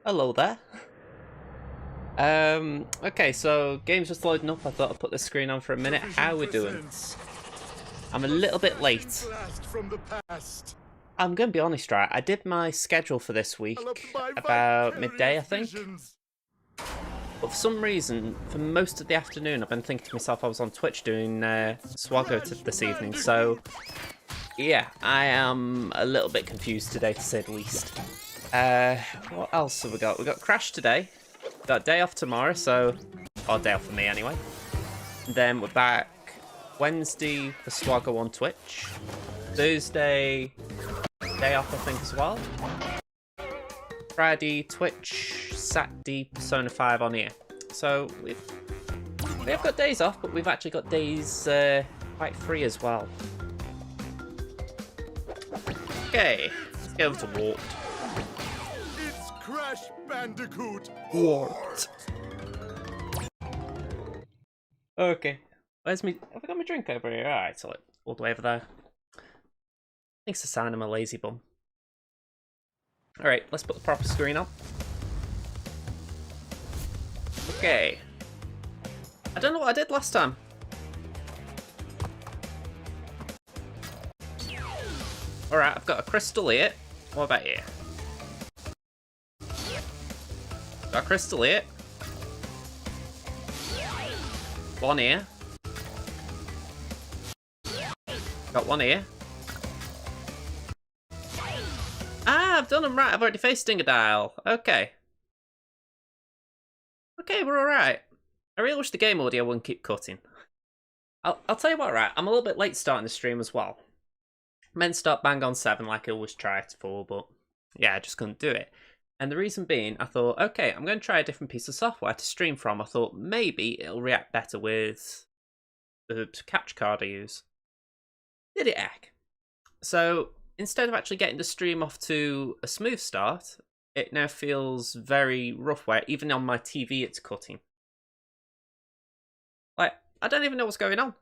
Hello there. Okay, so game's just loading up. I thought I'd put the screen on for a minute. How are we doing? I'm a little bit late. I'm gonna be honest, right? I did my schedule for this week about midday, I think. But for some reason, for most of the afternoon, I've been thinking to myself I was on Twitch doing Swaggo this evening. So, yeah, I am a little bit confused today, to say the least. What else have we got? We got Crash today. Got a day off tomorrow, so... or day off for me, anyway. And then we're back Wednesday for Swaggo on Twitch. Thursday, day off, I think, as well. Friday, Twitch. Saturday, Persona 5 on here. So, we have got days off, but we've actually got days quite free as well. Okay, let's go over to Warped. Crash Bandicoot. What? Okay. Where's me? Have I got my drink over here? Alright, so all the way over there. I think it's a sign I'm a lazy bum. Alright, let's put the proper screen on. Okay. I don't know what I did last time. Alright, I've got a crystal here. What about here? Got a crystal here. One here. Got one here. Ah, I've done them right. I've already faced Dingodile. Okay. Okay, we're alright. I really wish the game audio wouldn't keep cutting. I'll tell you what, right? I'm a little bit late starting the stream as well. I meant to start bang on 7 like I always try it for, but yeah, I just couldn't do it. And the reason being, I thought, okay, I'm going to try a different piece of software to stream from. I thought maybe it'll react better with the capture card I use. Did it heck? So instead of actually getting the stream off to a smooth start, it now feels very rough where even on my TV it's cutting. Like, I don't even know what's going on.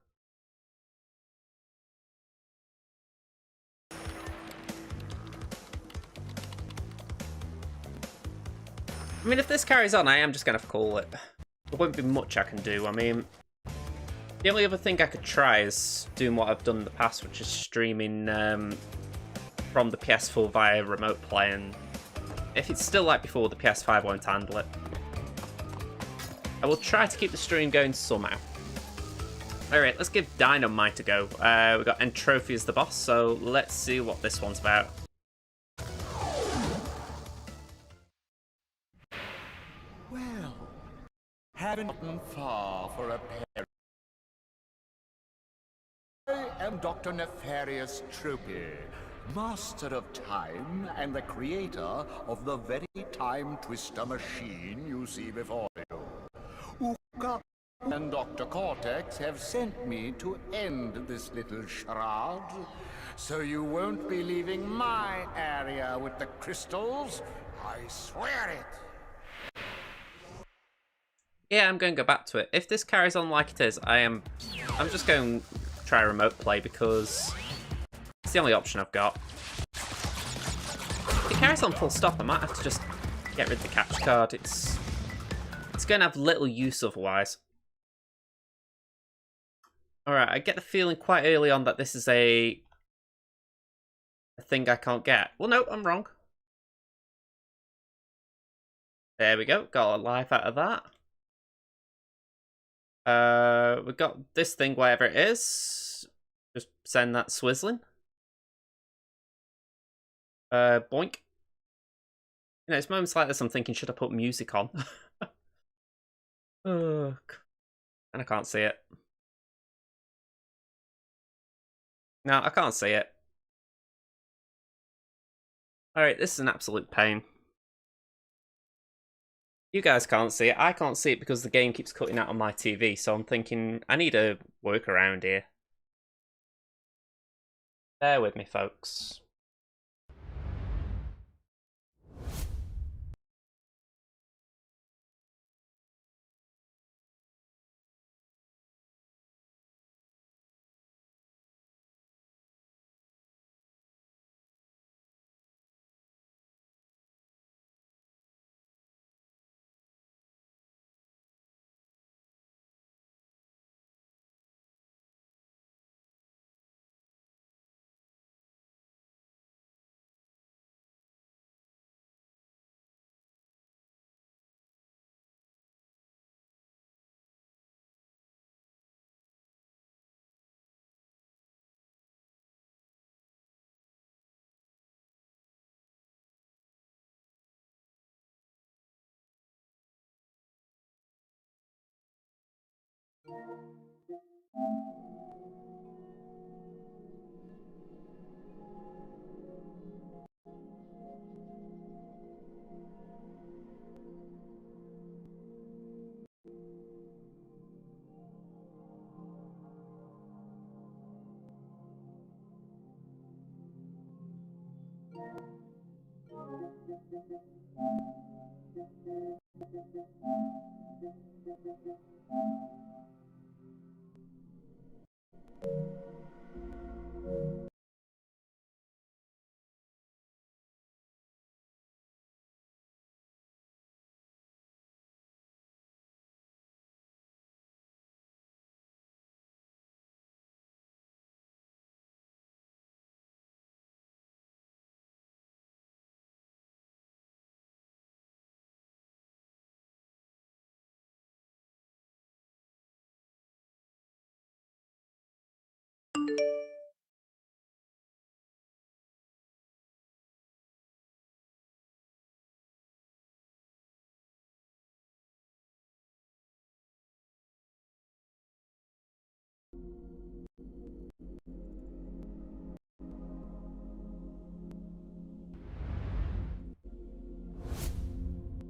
I mean, if this carries on, I am just going to call it. There won't be much I can do. I mean, the only other thing I could try is doing what I've done in the past, which is streaming from the PS4 via remote play, and if it's still like before, the PS5 won't handle it. I will try to keep the stream going somehow. Alright, let's give Dynamite a go. We've got Entropy as the boss, so let's see what this one's about. Haven't gotten far for a pair. I am Dr. Nefarious Tropy, master of time and the creator of the very time twister machine you see before you. Uka and Dr. Cortex have sent me to end this little charade, so you won't be leaving my area with the crystals. I swear it. Yeah, I'm going to go back to it. If this carries on like it is, I'm just going to try remote play because it's the only option I've got. If it carries on full stop, I might have to just get rid of the capture card. It's going to have little use otherwise. Alright, I get the feeling quite early on that this is a thing I can't get. Well, no, I'm wrong. There we go. Got a life out of that. We've got this thing, whatever it is. Just send that swizzling. Boink. You know, it's moments like this I'm thinking, should I put music on? Ugh. And I can't see it. No, I can't see it. Alright, this is an absolute pain. You guys can't see it. I can't see it because the game keeps cutting out on my TV, so I'm thinking, I need a workaround here. Bear with me, folks.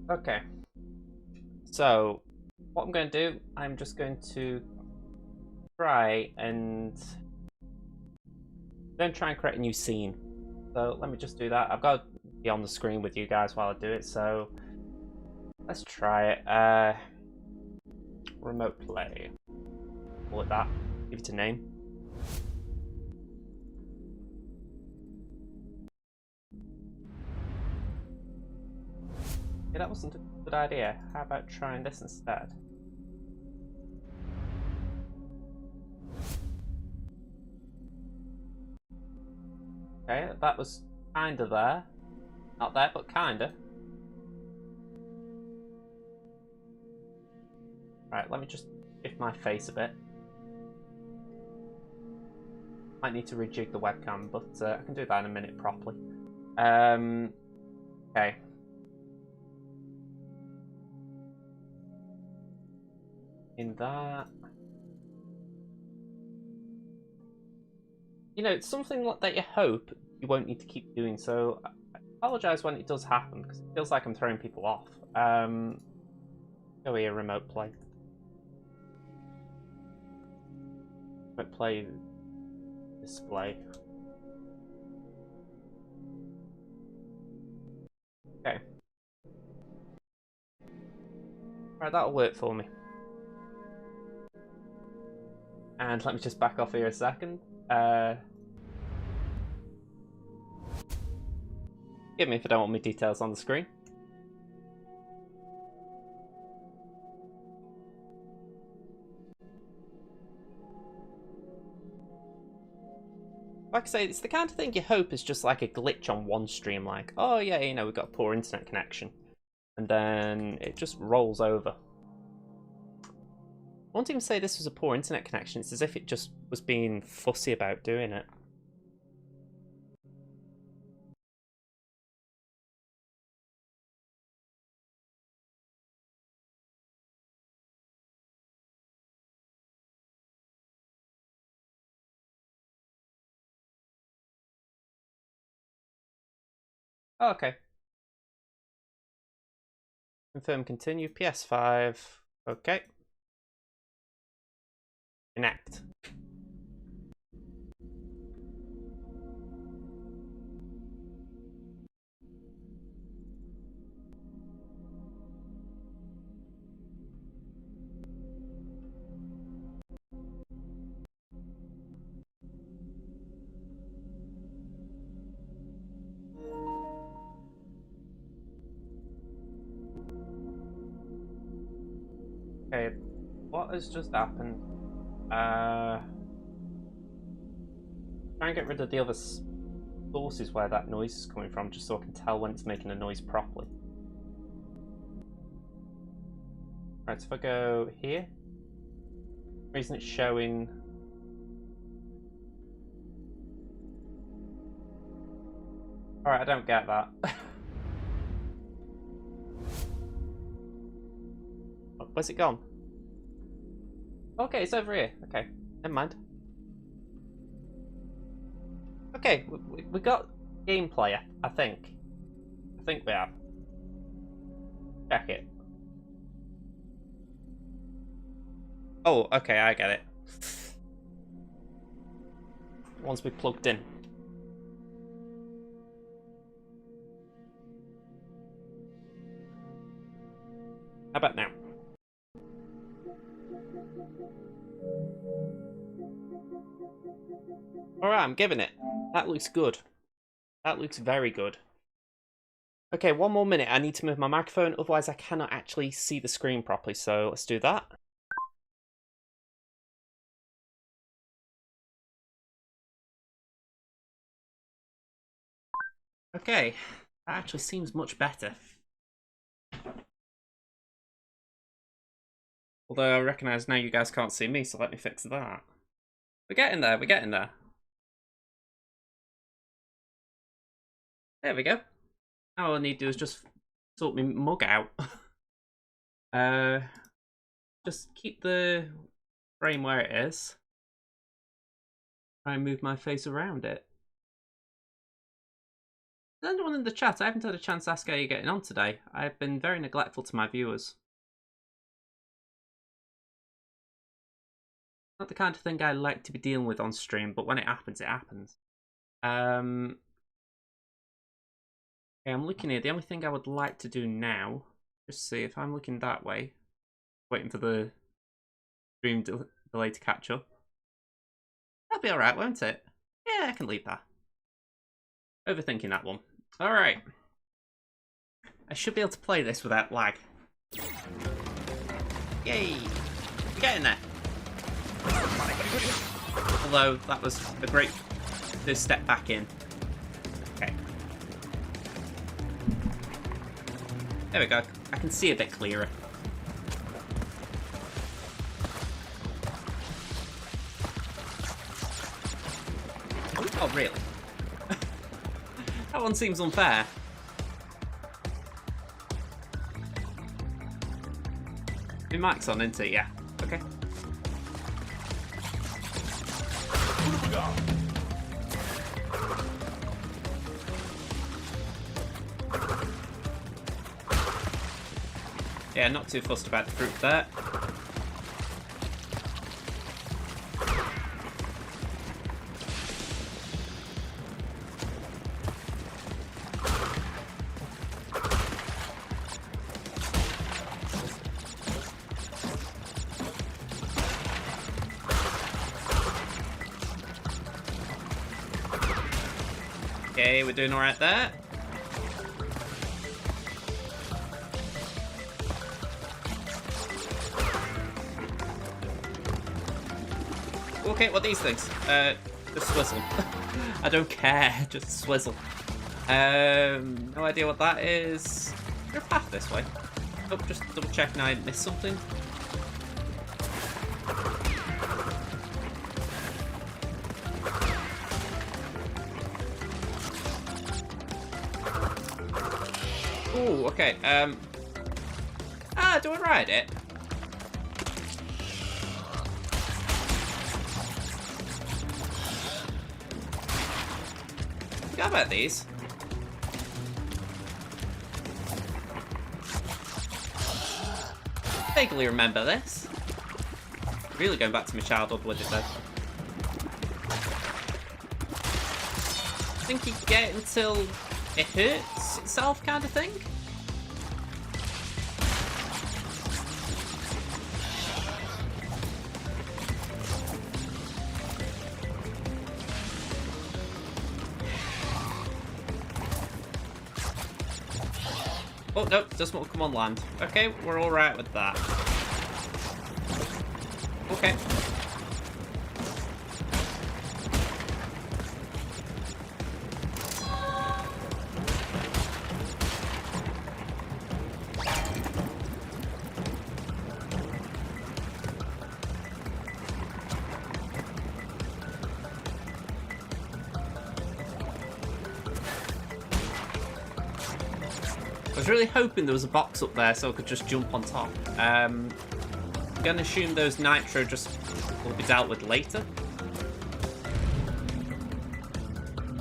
Okay. So, what I'm going to do, I'm just going to try and create a new scene. So let me just do that. I've got to be on the screen with you guys while I do it, so let's try it. Remote play. Call it that. Give it a name. Yeah, that wasn't a good idea. How about trying this instead? Okay, that was kinda there. Not there, but kinda. Right, let me just shift my face a bit. Might need to rejig the webcam, but I can do that in a minute properly. Okay. In that. You know, it's something that you hope you won't need to keep doing, so I apologise when it does happen, because it feels like I'm throwing people off. Go here, remote play. Remote play display. Okay. Right, that'll work for me. And let me just back off here a second. Forgive me if I don't want my details on the screen. like I say, it's the kind of thing you hope is just like a glitch on one stream, like, oh yeah, you know, we've got a poor internet connection. And then it just rolls over. I won't even say this was a poor internet connection, it's as if it just was being fussy about doing it. Oh, okay. Confirm, continue, PS5. Okay. Connect. Okay, what has just happened? Try and get rid of the other sources where that noise is coming from, just so I can tell when it's making a noise properly. Right, so if I go here, the reason it's showing. Alright, I don't get that. Where's it gone? Okay, it's over here. Okay, never mind. Okay, we got gameplay, I think. I think we have. Check it. Oh, okay, I get it. Once we plugged in. How about now? Alright, I'm giving it. That looks good. That looks very good. Okay, one more minute. I need to move my microphone, otherwise I cannot actually see the screen properly, so let's do that. Okay, that actually seems much better. Although I recognise now you guys can't see me, so let me fix that. We're getting there, we're getting there. There we go. Now all I need to do is just sort my mug out. Just keep the frame where it is. Try and move my face around it. Is anyone in the chat? I haven't had a chance to ask how you're getting on today. I've been very neglectful to my viewers. Not the kind of thing I like to be dealing with on stream, but when it happens, it happens. Okay, I'm looking here. The only thing I would like to do now, just see if I'm looking that way, waiting for the stream delay to catch up. That'll be alright, won't it? Yeah, I can leave that. Overthinking that one. Alright. I should be able to play this without lag. Yay! We're getting there. Although, that was a great first step back in. Okay. There we go. I can see a bit clearer. Oh, really? That one seems unfair. Your mic's on, isn't it? Yeah. Okay. Yeah, not too fussed about the fruit there. Okay, we're doing alright there. Okay, what are these things? Just swizzle. I don't care, just swizzle. No idea what that is. Is there a path this way? Oh, just double checking I missed something. Ooh, okay. Do I ride it? Forgot about these. Vaguely remember this. Really going back to my childhood with it though. I think you get it until it hurts itself, kind of thing. Oh, no, doesn't want to come on land. Okay, we're alright with that. Okay. I was really hoping there was a box up there so I could just jump on top. I'm gonna assume those nitro just will be dealt with later.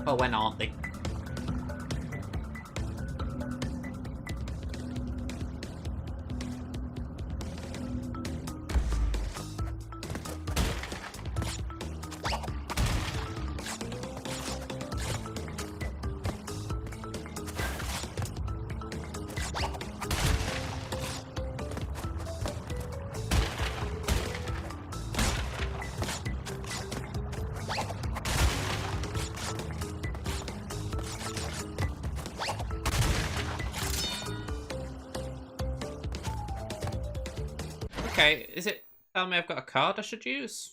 Oh, when aren't they? Okay, is it telling me I've got a card I should use?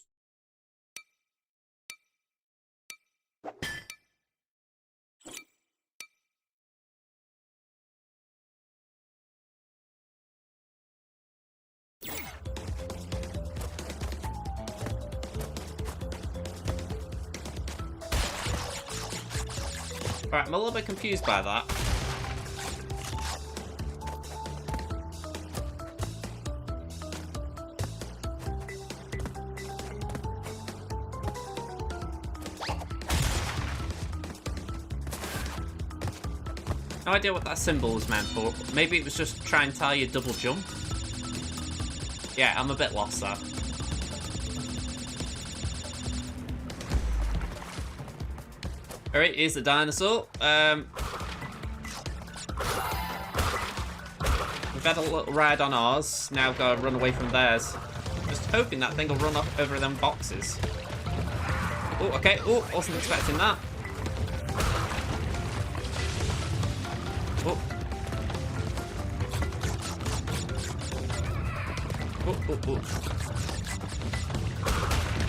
Right, I'm a little bit confused by that. No idea what that symbol was meant for. Maybe it was just to try and tell you double jump. Yeah, I'm a bit lost there. Alright, here's the dinosaur. We've had a little ride on ours. Now we've got to run away from theirs. Just hoping that thing will run up over them boxes. Oh, okay. Oh, wasn't expecting that. Oh. Oh, oh, oh.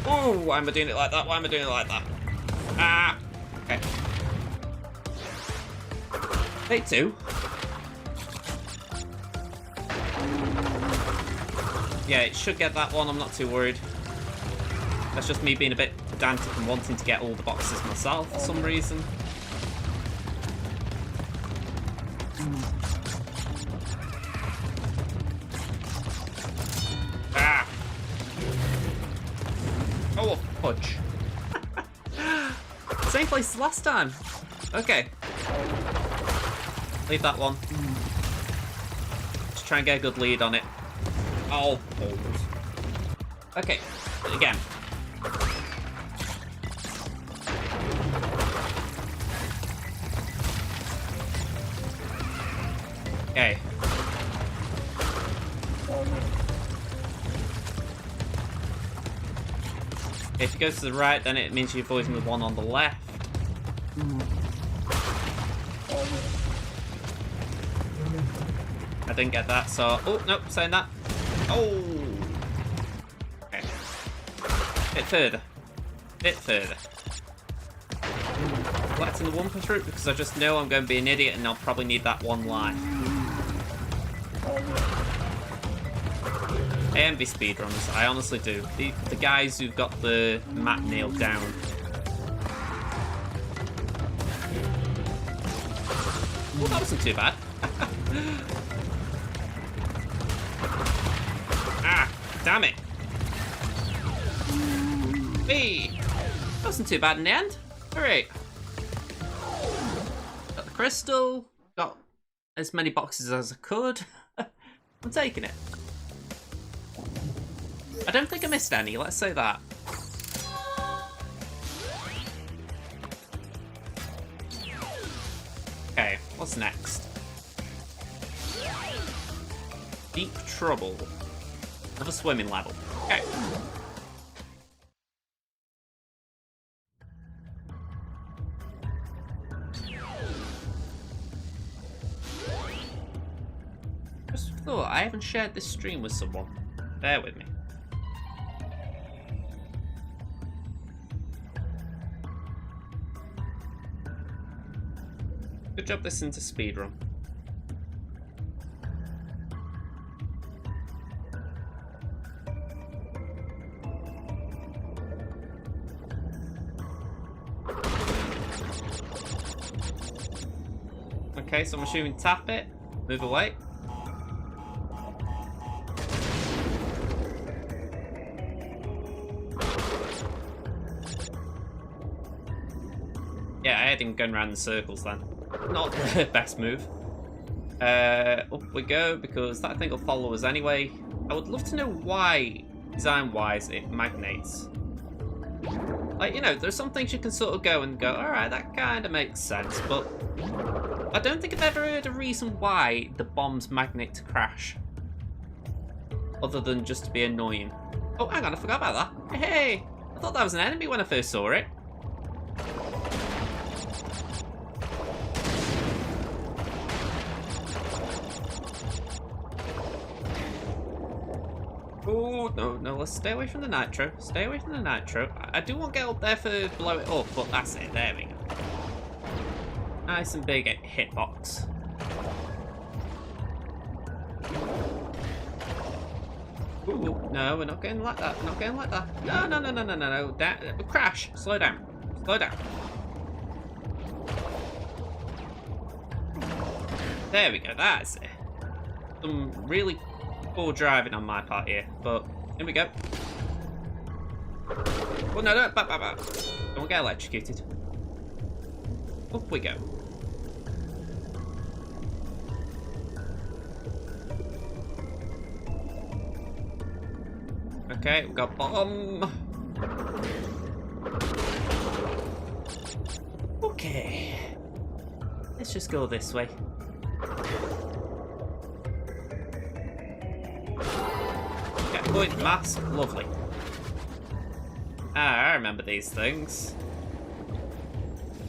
Oh, why am I doing it like that? Why am I doing it like that? Ah! Okay. Take two. Yeah, it should get that one. I'm not too worried. That's just me being a bit pedantic and wanting to get all the boxes myself for some reason. Ah! Oh, fudge. Same place as last time. Okay. Leave that one. Just try and get a good lead on it. Oh, balls. Okay, again. Okay. If you go to the right, then it means you're avoiding the one on the left. I didn't get that, so... Oh, nope, saying that. Oh! Okay. Bit further. Bit further. collecting the Wumpa Fruit because I just know I'm going to be an idiot and I'll probably need that one life. I envy speedrunners, I honestly do. The guys who've got the map nailed down. Well, that wasn't too bad. Ah, damn it. Whee! That wasn't too bad in the end. Alright. Got the crystal. Got as many boxes as I could. I'm taking it. I don't think I missed any, let's say that. Okay, what's next? Deep Trouble. Another swimming level. Okay. Just thought, I haven't shared this stream with someone. Bear with me. Good job this isn't a speedrun. Okay, so I'm assuming tap it, move away. Yeah, I had him going around in circles then. Not the best move. Up we go, because that thing will follow us anyway. I would love to know why, design-wise, it magnates. Like, you know, there's some things you can sort of go, alright, that kind of makes sense, but I don't think I've ever heard a reason why the bombs magnate to Crash. Other than just to be annoying. Oh, hang on, I forgot about that. Hey, I thought that was an enemy when I first saw it. Oh, no, let's stay away from the nitro. Stay away from the nitro. I do want to get up there for blow it up, but that's it. There we go. Nice and big hitbox. Ooh, no, we're not getting like that. We're not getting like that. No. Crash. Slow down. Slow down. There we go. That's it. Some really poor driving on my part here, but here we go. Oh, no, back. Don't get electrocuted. Up we go. Okay, we've got bomb. Okay. Let's just go this way. Point mask, lovely. Ah, I remember these things.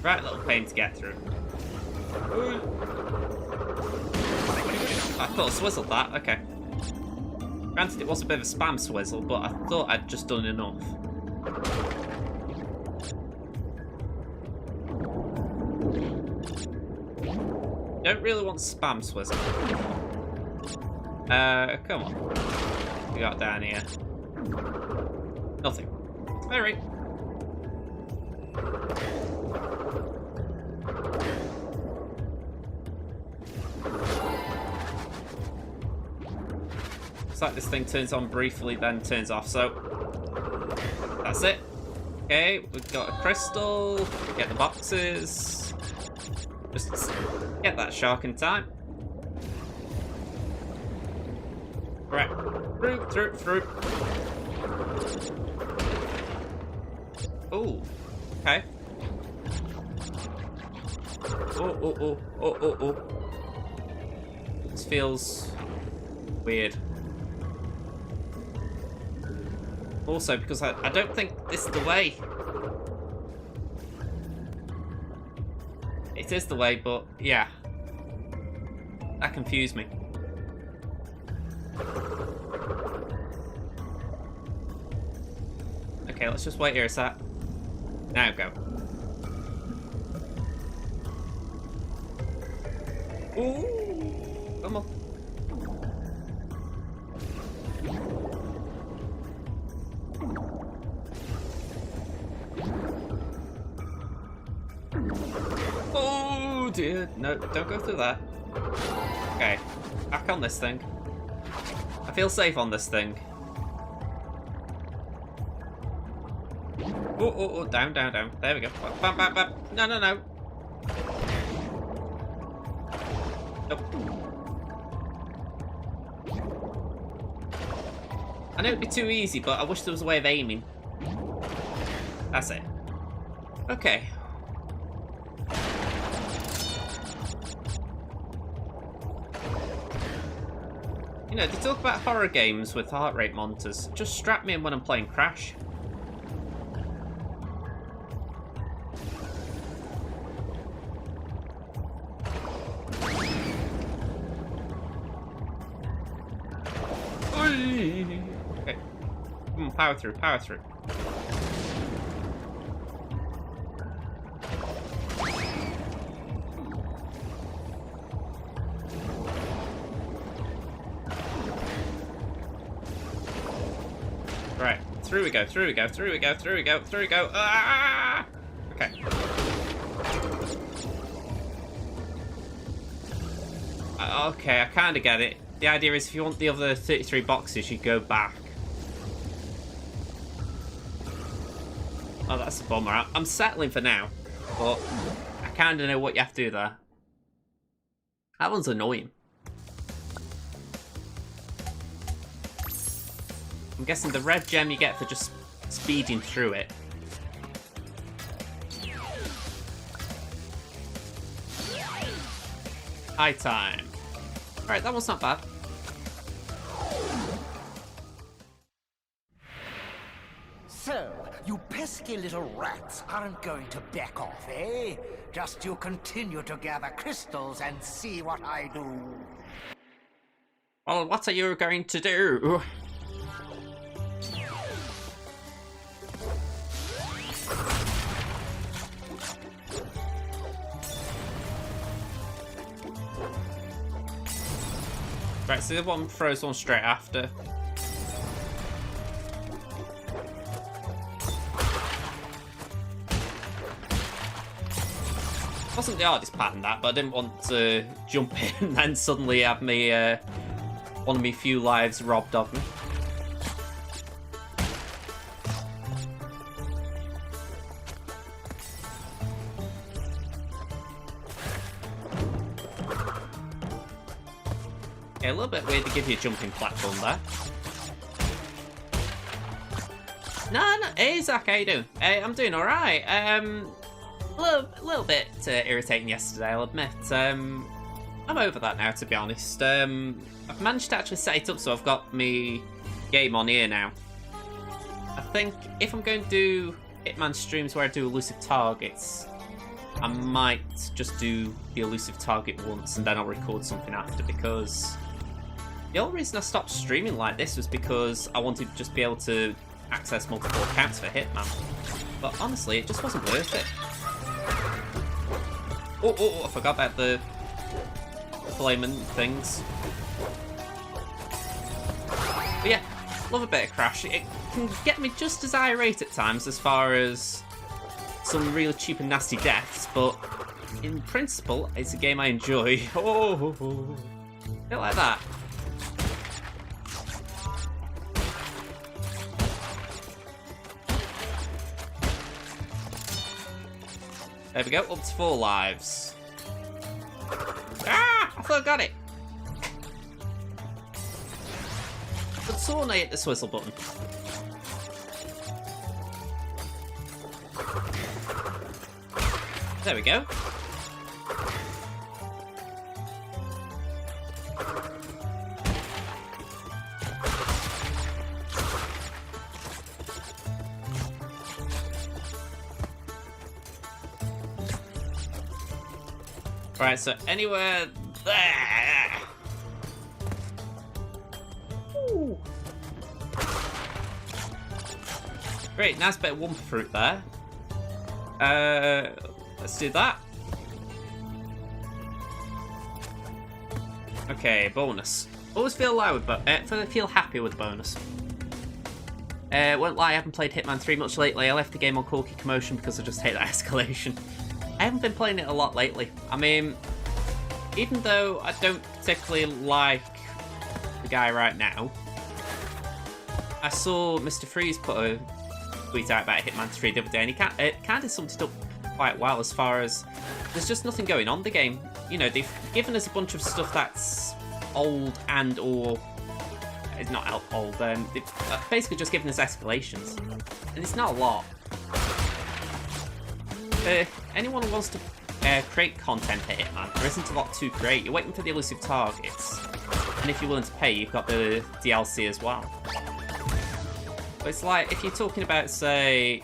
Right little pain to get through. Ooh. I thought I swizzled that, okay. Granted, it was a bit of a spam swizzle, but I thought I'd just done enough. Don't really want spam swizzle. Come on. We got down here. Nothing. Alright. Looks like this thing turns on briefly, then turns off, so that's it. Okay, we've got a crystal, get the boxes. Just get that shark in time. Right. Through. Oh, okay. Oh. This feels weird. Also, because I don't think this is the way. It is the way, but yeah. That confused me. Okay, let's just wait here a sec. Now go. Ooh, come on. Oh dear, no, don't go through that. Okay, back on this thing. I feel safe on this thing. Oh, down. There we go. Bam, bam, bam. No. Nope. I know it'd be too easy, but I wish there was a way of aiming. That's it. Okay. You know, they talk about horror games with heart rate monitors. Just strap me in when I'm playing Crash. Okay. Come on, power through. Right, through we go. Ah! Okay. Okay, I kind of get it. The idea is if you want the other 33 boxes, you go back. Oh, that's a bummer. I'm settling for now, but I kind of know what you have to do there. That one's annoying. I'm guessing the red gem you get for just speeding through it. High time. Alright, that one's not bad. So, you pesky little rats aren't going to back off, eh? Just you continue to gather crystals and see what I do. Well, what are you going to do? Right, so the one throws one straight after. Wasn't the hardest pattern that, but I didn't want to jump in and then suddenly have me one of my few lives robbed of me. Okay, a little bit weird to give you a jumping platform there. No, hey Zach, how you doing? I'm doing alright. A little bit irritating yesterday, I'll admit. I'm over that now, to be honest. I've managed to actually set it up so I've got my game on here now. I think if I'm going to do Hitman streams where I do elusive targets, I might just do the elusive target once and then I'll record something after, because the only reason I stopped streaming like this was because I wanted to just be able to access multiple accounts for Hitman. But honestly, it just wasn't worth it. Oh, I forgot about the flaming things. But yeah, love a bit of Crash. It can get me just as irate at times as far as some really cheap and nasty deaths, but in principle, it's a game I enjoy. Oh, a bit like that. There we go, up to 4 lives. Ah! I thought I got it. But so when I hit the swizzle button. There we go. Right, so anywhere there. Ooh. Great, nice bit of Wumpa fruit there. Let's do that. Okay, bonus. Always feel loud, but feel happy with the bonus. Won't lie, I haven't played Hitman 3 much lately. I left the game on Corky Commotion because I just hate that escalation. I haven't been playing it a lot lately. I mean, even though I don't particularly like the guy right now, I saw Mr. Freeze put a tweet out about Hitman 3 the other day, and he kind of summed it up quite well as far as there's just nothing going on in the game. You know, they've given us a bunch of stuff that's old and or it's not old. They've basically just given us escalations, and it's not a lot. Anyone who wants to create content for Hitman, there isn't a lot to create. You're waiting for the elusive targets, and if you're willing to pay, you've got the DLC as well. But it's like, if you're talking about, say...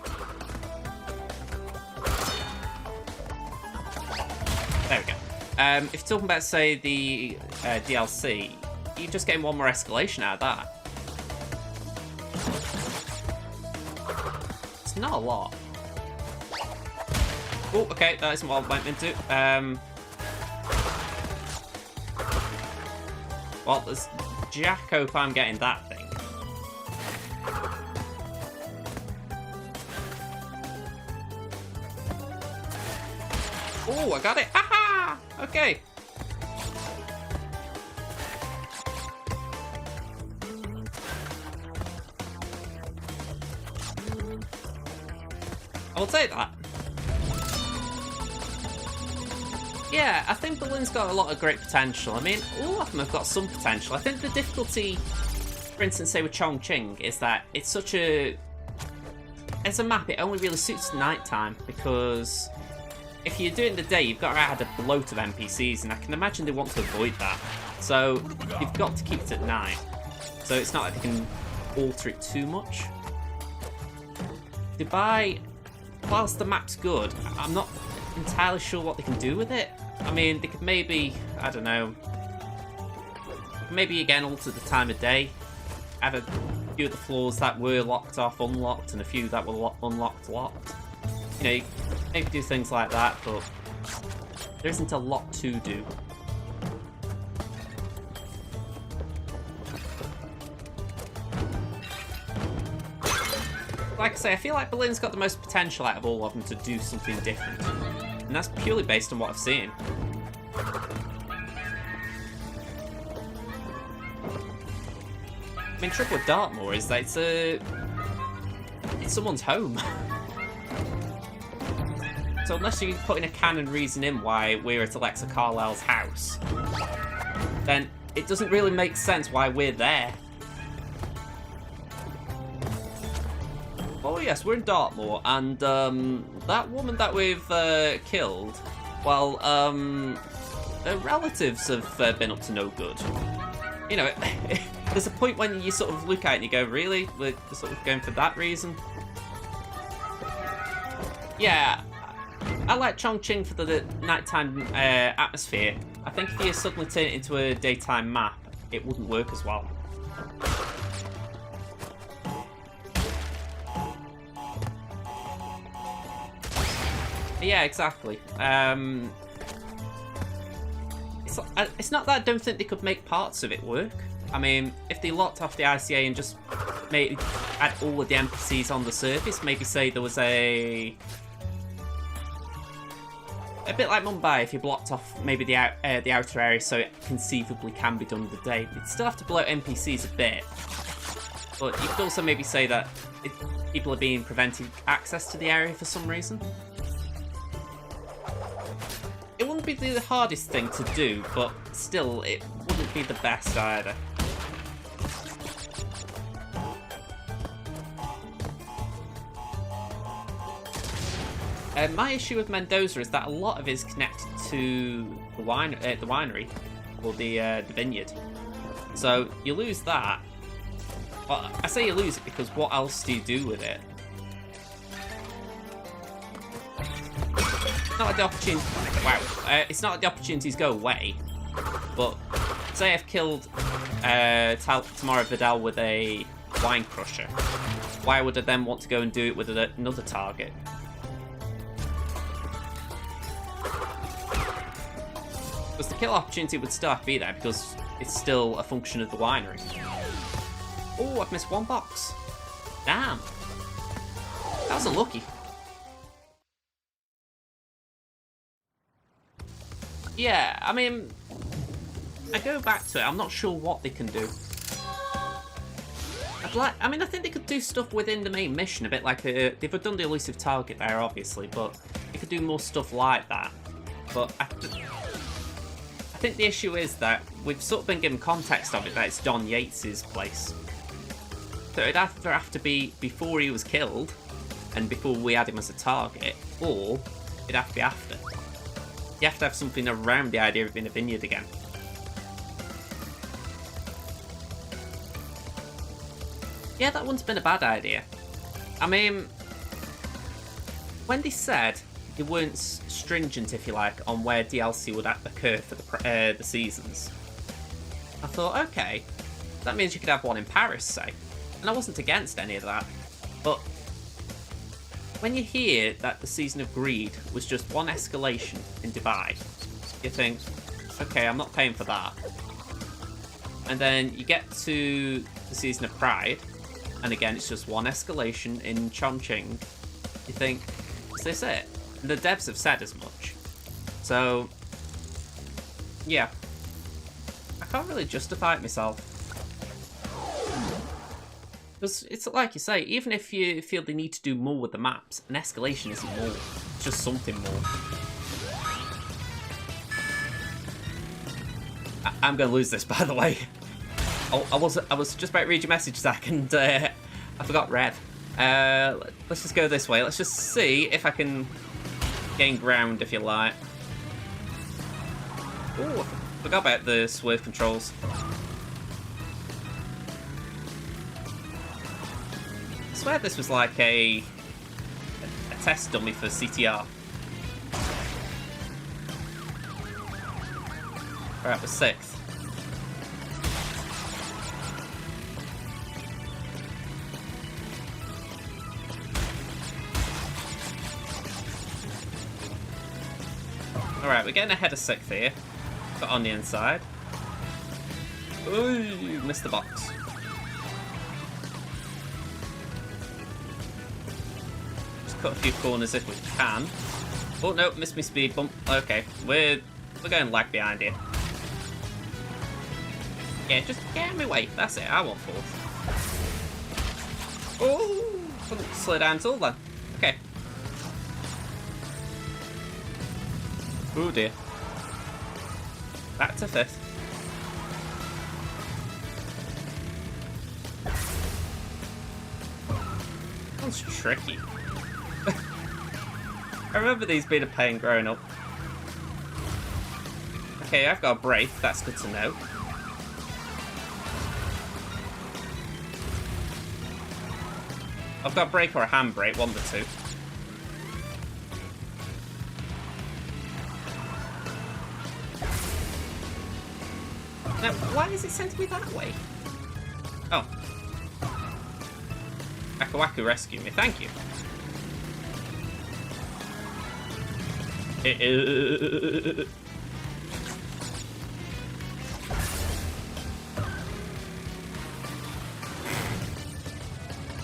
There we go. If you're talking about, say, the DLC, you're just getting one more escalation out of that. It's not a lot. Oh, okay, that isn't what I went into. Well, there's jack hope I'm getting that thing. Oh, I got it! Haha! Okay. I'll take that. Yeah, I think Berlin's got a lot of great potential. I mean, all of them have got some potential. I think the difficulty, for instance, say with Chongqing, is that it's such a... As a map, it only really suits nighttime, because if you do it in the day, you've got to add a bloat of NPCs, and I can imagine they want to avoid that. So you've got to keep it at night. So it's not like they can alter it too much. Dubai, whilst the map's good, I'm not entirely sure what they can do with it. I mean, they could maybe, I don't know, maybe again alter the time of day, have a few of the floors that were locked off unlocked, and a few that were unlocked locked. You know, maybe do things like that, but there isn't a lot to do. Like I say, I feel like Berlin's got the most potential out of all of them to do something different. And that's purely based on what I've seen. I mean, trouble with Dartmoor is that it's someone's home. So unless you're putting a canon reason in why we're at Alexa Carlisle's house, then it doesn't really make sense why we're there. Oh yes, we're in Dartmoor, and that woman that we've killed, well, her relatives have been up to no good. You know, there's a point when you sort of look at it and you go, really? We're sort of going for that reason? Yeah, I like Chongqing for the nighttime atmosphere. I think if you suddenly turn it into a daytime map, it wouldn't work as well. Yeah, exactly. It's not that I don't think they could make parts of it work. I mean, if they locked off the ICA and just add all of the NPCs on the surface, maybe say there was a bit like Mumbai, if you blocked off maybe the outer area so it conceivably can be done in the day. You'd still have to blow out NPCs a bit. But you could also maybe say that people are being prevented access to the area for some reason. It wouldn't be the hardest thing to do, but still, it wouldn't be the best either. My issue with Mendoza is that a lot of it is connected to the winery, or the vineyard. So you lose that. Well, I say you lose it because what else do you do with it? It's not like the opportunity. Wow, it's not like the opportunities go away. But say I've killed Tamara Vidal with a wine crusher. Why would I then want to go and do it with another target? Because the kill opportunity would still have to be there because it's still a function of the winery. Oh, I've missed one box. Damn. That was unlucky. Yeah, I mean, I go back to it. I'm not sure what they can do. I mean, I think they could do stuff within the main mission, a bit like they've done the elusive target there, obviously, but they could do more stuff like that. But I think the issue is that we've sort of been given context of it that it's Don Yates's place. So it'd either have to be before he was killed and before we had him as a target, or it'd have to be after. You have to have something around the idea of being a vineyard again. Yeah, that wouldn't have been a bad idea. I mean, when they said they weren't stringent, if you like, on where DLC would occur for the seasons, I thought, okay, that means you could have one in Paris, say. And I wasn't against any of that. But when you hear that the Season of Greed was just one escalation in Dubai, you think, okay, I'm not paying for that. And then you get to the Season of Pride, and again, it's just one escalation in Chongqing. You think, is this it? And the devs have said as much. So, yeah. I can't really justify it myself. Because it's like you say, even if you feel they need to do more with the maps, an escalation isn't more. It's just something more. I'm going to lose this, by the way. I was just about to read your message, Zach, and I forgot Rev. Let's just go this way. Let's just see if I can gain ground, if you like. Ooh, I forgot about the swerve controls. I swear this was like a test dummy for CTR. Alright, we're 6th. Alright, we're getting ahead of 6th here. Got on the inside. Ooh, missed the box. Just cut a few corners if we can. Oh no, missed my speed bump. Okay, we're going lag behind here. Yeah, just get out of my way. That's it, I want 4th. Oh, couldn't slow down at all then. Okay. Oh dear. Back to 5th. That one's tricky. I remember these being a pain growing up. Okay, I've got a brake, that's good to know. I've got a brake or a handbrake, one of the two. Now, why is it sent me that way? Oh. Akawaku rescued me, thank you.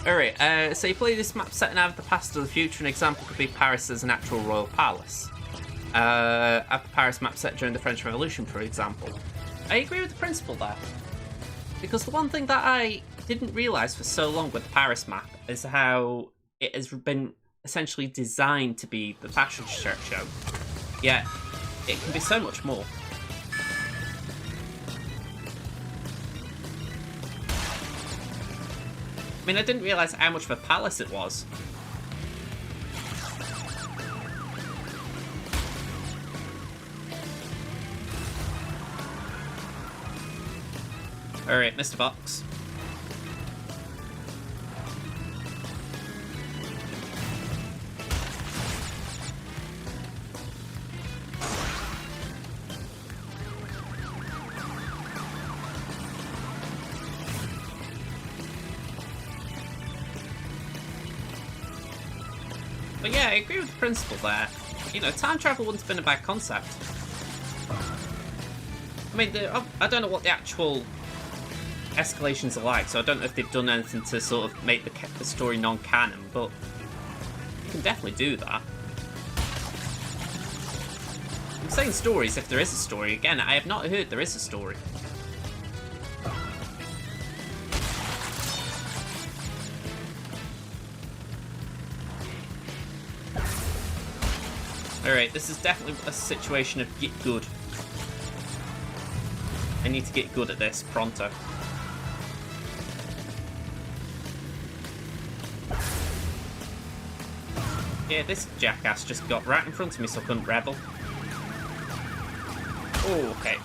Alright, so you play this map setting out of the past or the future. An example could be Paris as an actual royal palace. Have the Paris map set during the French Revolution, for example. I agree with the principle there. Because the one thing that I didn't realise for so long with the Paris map is how it has been essentially designed to be the fashion show. Yet, it can be so much more. I mean, I didn't realise how much of a palace it was. Alright, Mr. Box. But yeah, I agree with the principle there. You know, time travel wouldn't have been a bad concept. mean, I don't know what the actual escalations are like, so I don't know if they've done anything to sort of make the story non-canon, but you can definitely do that. I'm saying stories if there is a story. Again, I have not heard there is a story. Alright, this is definitely a situation of get good. I need to get good at this pronto. Yeah, this jackass just got right in front of me, so I couldn't rebel. Oh, okay.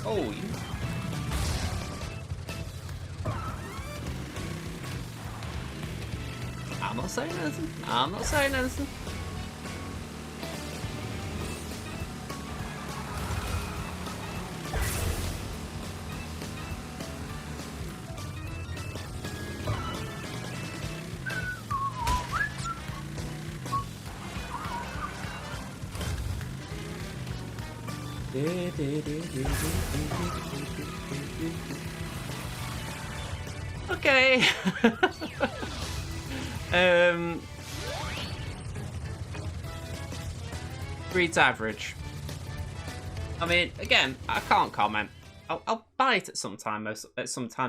Oh, you... I'm not saying anything. I'm not saying anything. Okay. Breed's average. I mean, again, I can't comment. I'll buy it at some time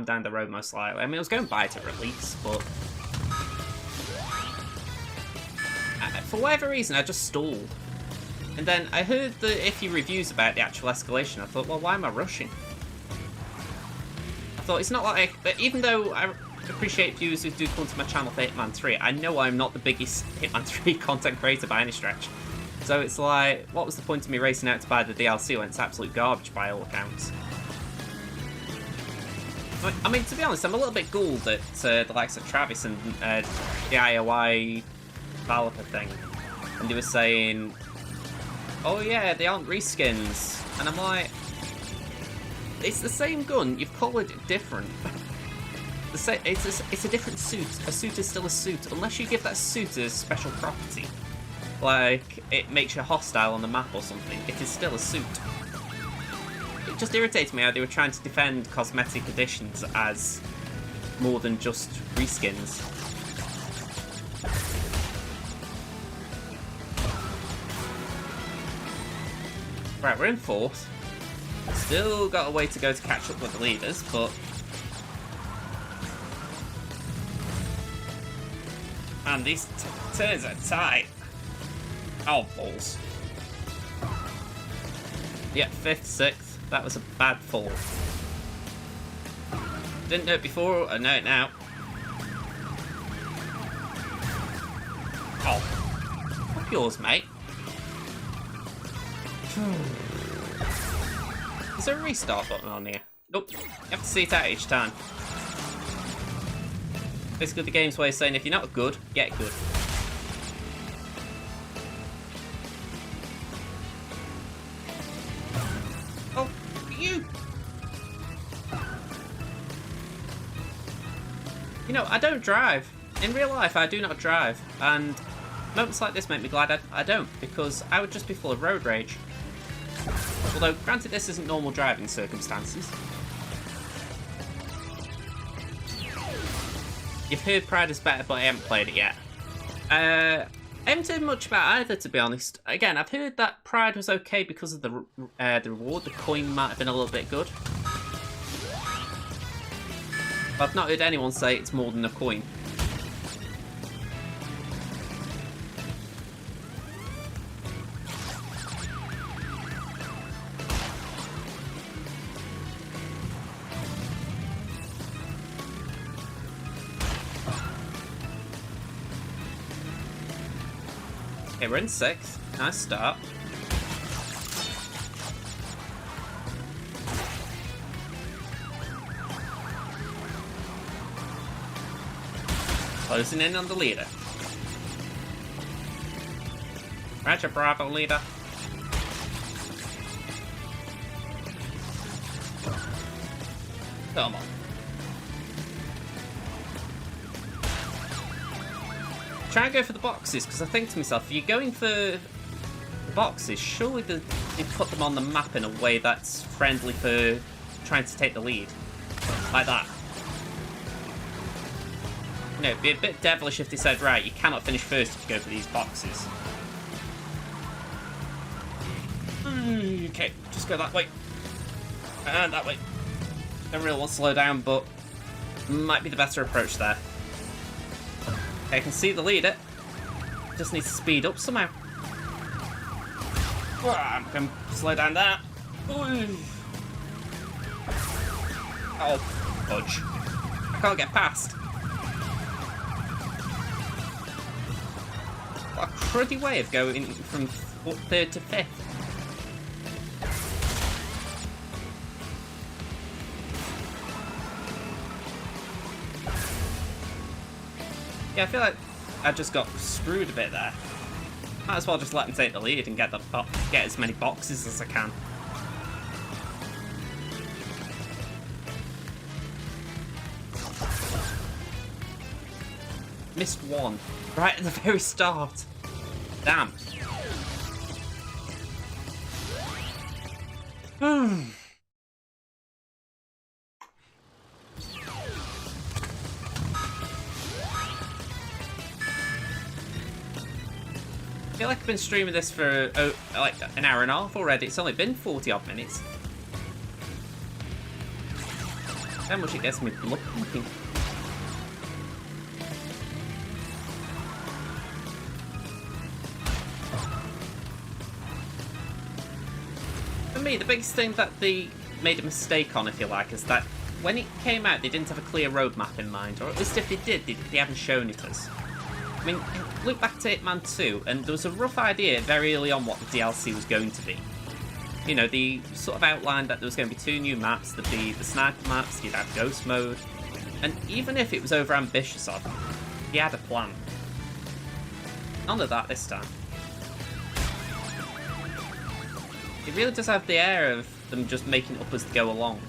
down the road, most likely. I mean, I was going to buy it at release, but for whatever reason, I just stalled. And then I heard the iffy reviews about the actual escalation. I thought, well, why am I rushing? I thought, it's not like... But even though I appreciate viewers who do come to my channel for Hitman 3, I know I'm not the biggest Hitman 3 content creator by any stretch. So it's like, what was the point of me racing out to buy the DLC when it's absolute garbage by all accounts? I mean, to be honest, I'm a little bit ghouled at the likes of Travis and the IOI developer thing. And they were saying... Oh yeah, they aren't reskins. And I'm like, it's the same gun, you've coloured it different. It's a different suit. A suit is still a suit, unless you give that suit a special property. Like, it makes you hostile on the map or something. It is still a suit. It just irritates me how they were trying to defend cosmetic additions as more than just reskins. Right, we're in 4th. Still got a way to go to catch up with the leaders, but... Man, these turns are tight. Oh, balls. Yeah, 5th, 6th. That was a bad fall. Didn't know it before, I know it now. Oh. Fuck yours, mate. Is there a restart button on here? Nope. You have to see it out each time. Basically, the game's way of saying if you're not good, get good. Oh, you! You know, I don't drive. In real life, I do not drive. And moments like this make me glad I don't, because I would just be full of road rage. Although, granted, this isn't normal driving circumstances. You've heard Pride is better, but I haven't played it yet. I haven't heard much about either, to be honest. Again, I've heard that Pride was okay because of the reward. The coin might have been a little bit good. But I've not heard anyone say it's more than a coin. Okay, we're in 6th. Nice start. Closing in on the leader. Roger, bravo, leader. Come on. try and go for the boxes, because I think to myself, if you're going for the boxes, surely they put them on the map in a way that's friendly for trying to take the lead. Like that. You know, it'd be a bit devilish if they said, right, you cannot finish first if you go for these boxes. Okay, just go that way. And that way. Don't really want to slow down, but might be the better approach there. Okay, I can see the leader. Just needs to speed up somehow. I'm going to slow down there. Ooh. Oh, fudge. I can't get past. What a cruddy way of going from 3rd to 5th. Yeah, I feel like I just got screwed a bit there. Might as well just let him take the lead and get as many boxes as I can. Missed one right at the very start. Damn. I feel like I've been streaming this for like an hour and a half already. It's only been 40 odd minutes. How much it gets me blood pumping. For me, the biggest thing that they made a mistake on, if you like, is that when it came out, they didn't have a clear roadmap in mind, or at least if they did, they haven't shown it us. I mean, look back to Hitman 2, and there was a rough idea very early on what the DLC was going to be. You know, they sort of outlined that there was going to be 2 new maps, there'd be the sniper maps, you'd have ghost mode, and even if it was over-ambitious of them, he had a plan. None of that this time. It really does have the air of them just making it up as they go along.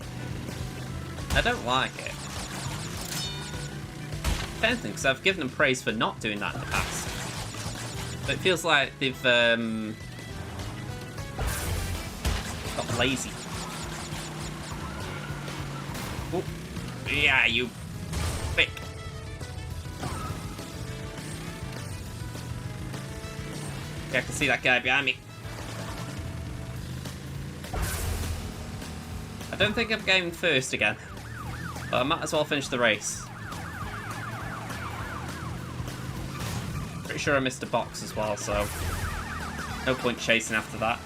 I don't like it. Anything, because I've given them praise for not doing that in the past. But it feels like they've got lazy. Oh, yeah, you pick. Yeah, I can see that guy behind me. I don't think I'm going first again, but I might as well finish the race. Pretty sure I missed a box as well, so no point chasing after that.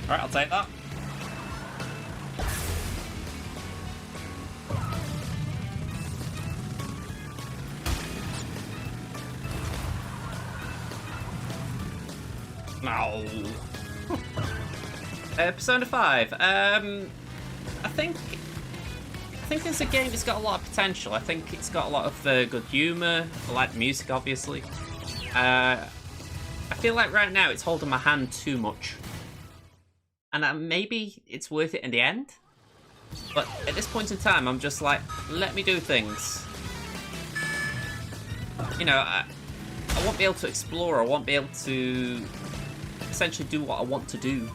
Alright, I'll take that. No. Persona 5. I think it's a game that's got a lot of potential. I think it's got a lot of good humour. I like the music, obviously. I feel like right now it's holding my hand too much. And maybe it's worth it in the end. But at this point in time, I'm just like, let me do things. You know, I won't be able to explore. I won't be able to essentially do what I want to do.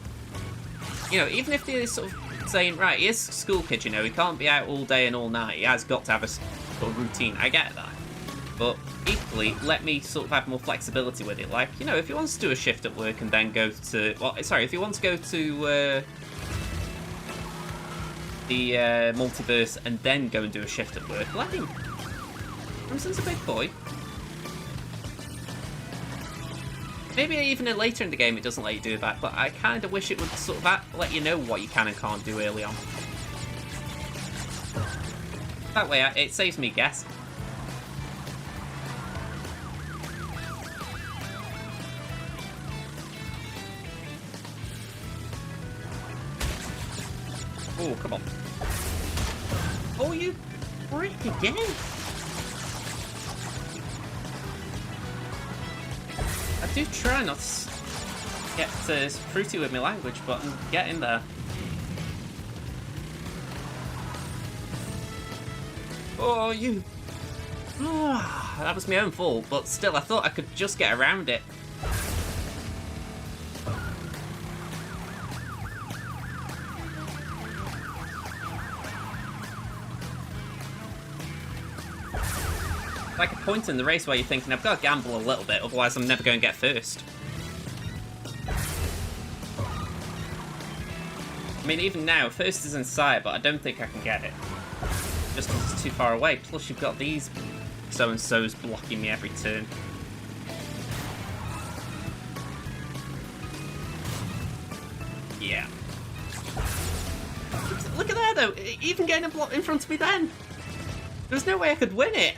You know, even if they're sort of saying, right, he is a school kid, you know, he can't be out all day and all night. He has got to have a sort of routine. I get that. But equally, let me sort of have more flexibility with it. Like, you know, if he wants to do a shift at work and then go to... Well, sorry, if he wants to go to the multiverse and then go and do a shift at work, let him. Crimson's a big boy. Maybe even later in the game it doesn't let you do that, but I kind of wish it would sort of let you know what you can and can't do early on. That way it saves me guessing. Oh, come on. Oh, you break again! I do try not to get fruity with my language, but I'm getting there. Oh, you... that was my own fault, but still, I thought I could just get around it. Like a point in the race where you're thinking, I've got to gamble a little bit, otherwise I'm never going to get first. I mean, even now, first is in sight, but I don't think I can get it. Just because it's too far away. Plus, you've got these so-and-sos blocking me every turn. Yeah. Look at that, though. Even getting a block in front of me then. There's no way I could win it.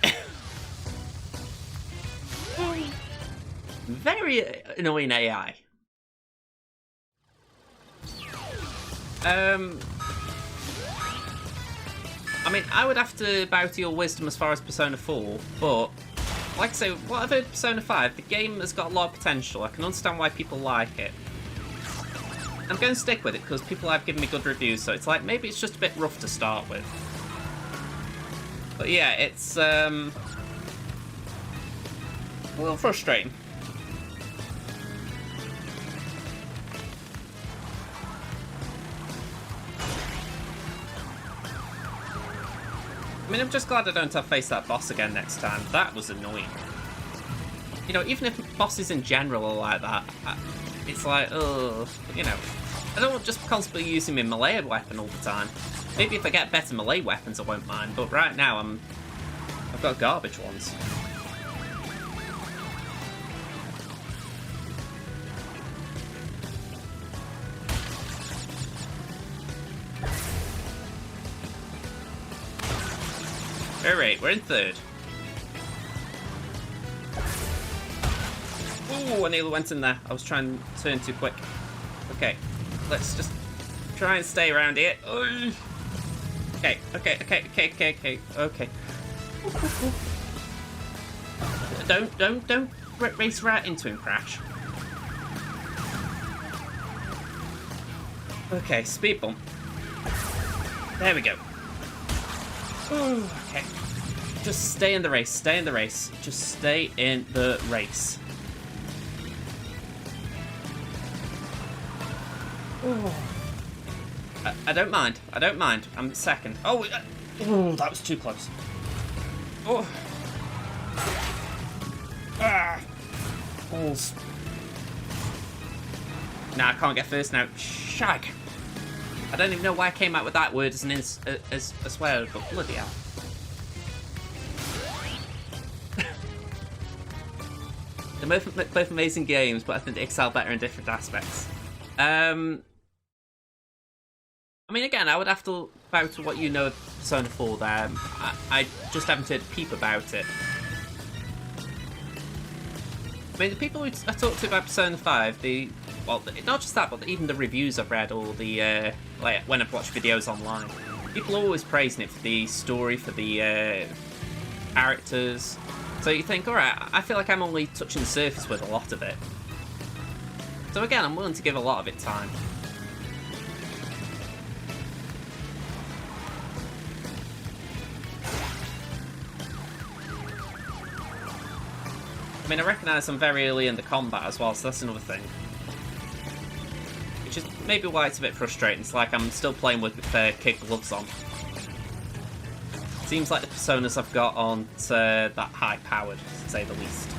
Very annoying AI. I mean, I would have to bow to your wisdom as far as Persona 4, but like I say, what I've heard of Persona 5, the game has got a lot of potential. I can understand why people like it. I'm going to stick with it because people have given me good reviews, so it's like, maybe it's just a bit rough to start with. But yeah, it's a little frustrating. I mean, I'm just glad I don't have to face that boss again next time. That was annoying. You know, even if bosses in general are like that, it's like, ugh, you know, I don't want just constantly using my melee weapon all the time. Maybe if I get better melee weapons, I won't mind, but right now I've got garbage ones. Alright, we're in third. Ooh, I nearly went in there. I was trying to turn too quick. Okay, let's just try and stay around here. Okay. Don't race right into him, Crash. Okay, speed bump. There we go. Ooh, okay. Just stay in the race, Just stay in the race. Ooh. I don't mind. I'm second. Oh, that was too close. Oh. Balls. Nah, I can't get first now. Shag. I don't even know why I came out with that word as a swear, but bloody hell. They're both amazing games, but I think they excel better in different aspects. I mean, again, I would have to bow to what you know of Persona 4 there. I just haven't heard a peep about it. I mean, the people I talked to about Persona 5, well, not just that, but even the reviews I've read, or the, like, when I've watched videos online, people are always praising it for the story, for the characters. So you think, alright, I feel like I'm only touching the surface with a lot of it. So again, I'm willing to give a lot of it time. I mean, I recognise I'm very early in the combat as well, so that's another thing. Which is maybe why it's a bit frustrating. It's like I'm still playing with kid gloves on. Seems like the personas I've got aren't that high-powered, to say the least.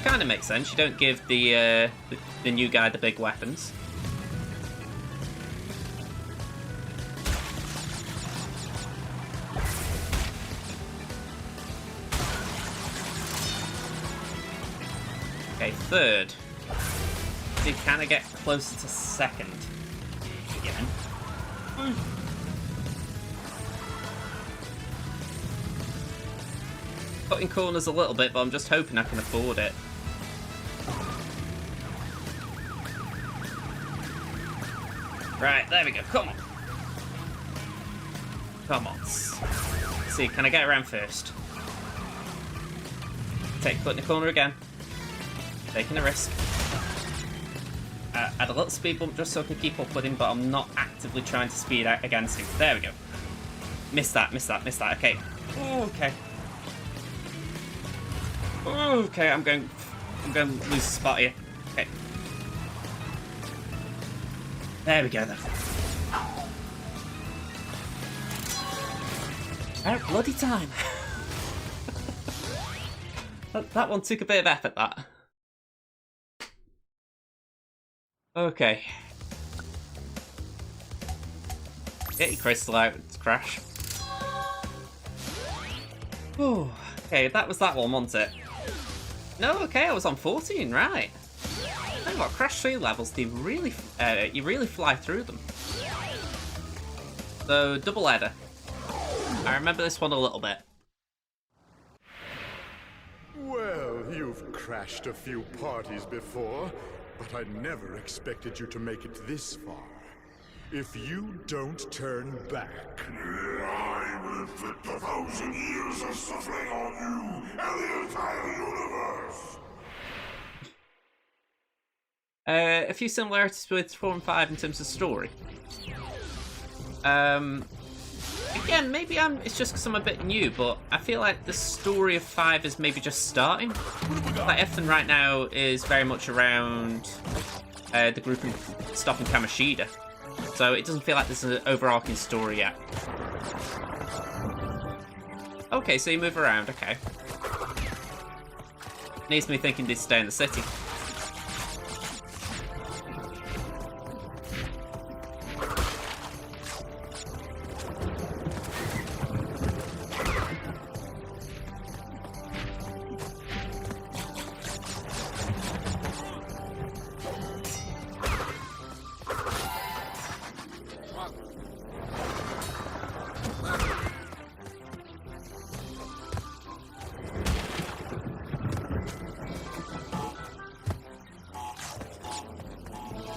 Kind of makes sense. You don't give the new guy the big weapons. Okay, third. See, can I get closer to second again? Cutting corners a little bit, but I'm just hoping I can afford it. Right, there we go. Come on. Come on. Let's see, can I get around first? Take foot in the corner again. Taking a risk. Add a little speed bump just so I can keep up with him, but I'm not actively trying to speed out against him. There we go. Missed that. Okay. Okay. Okay, I'm going to lose the spot here. Okay. There we go then. About bloody time. that one took a bit of effort, that. Okay. Get your crystal out, Crash. Oh, okay, that was that one, wasn't it? No, okay, I was on 14, right. Tell you what, Crash 3 levels, they really, you really fly through them. So, double header. I remember this one a little bit. Well, you've crashed a few parties before, but I never expected you to make it this far. If you don't turn back, I will inflict 1,000 years of suffering on you and the entire universe! A few similarities with 4 and 5 in terms of story. Again, maybe it's just because I'm a bit new, but I feel like the story of 5 is maybe just starting. Like Ethan right now is very much around the group stopping Kamoshida. So it doesn't feel like there's an overarching story yet. Okay, so you move around, okay. Needs me thinking to stay in the city.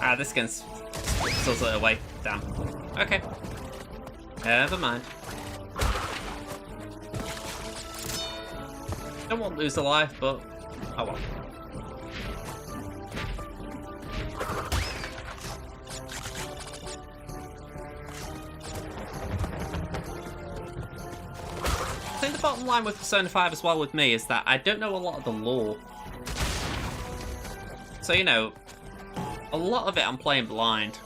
Ah, this skin's still away. Damn. Okay. Never mind. Don't want to lose a life, but oh well. I think the bottom line with Persona 5 as well with me is that I don't know a lot of the lore. So, you know, a lot of it I'm playing blind.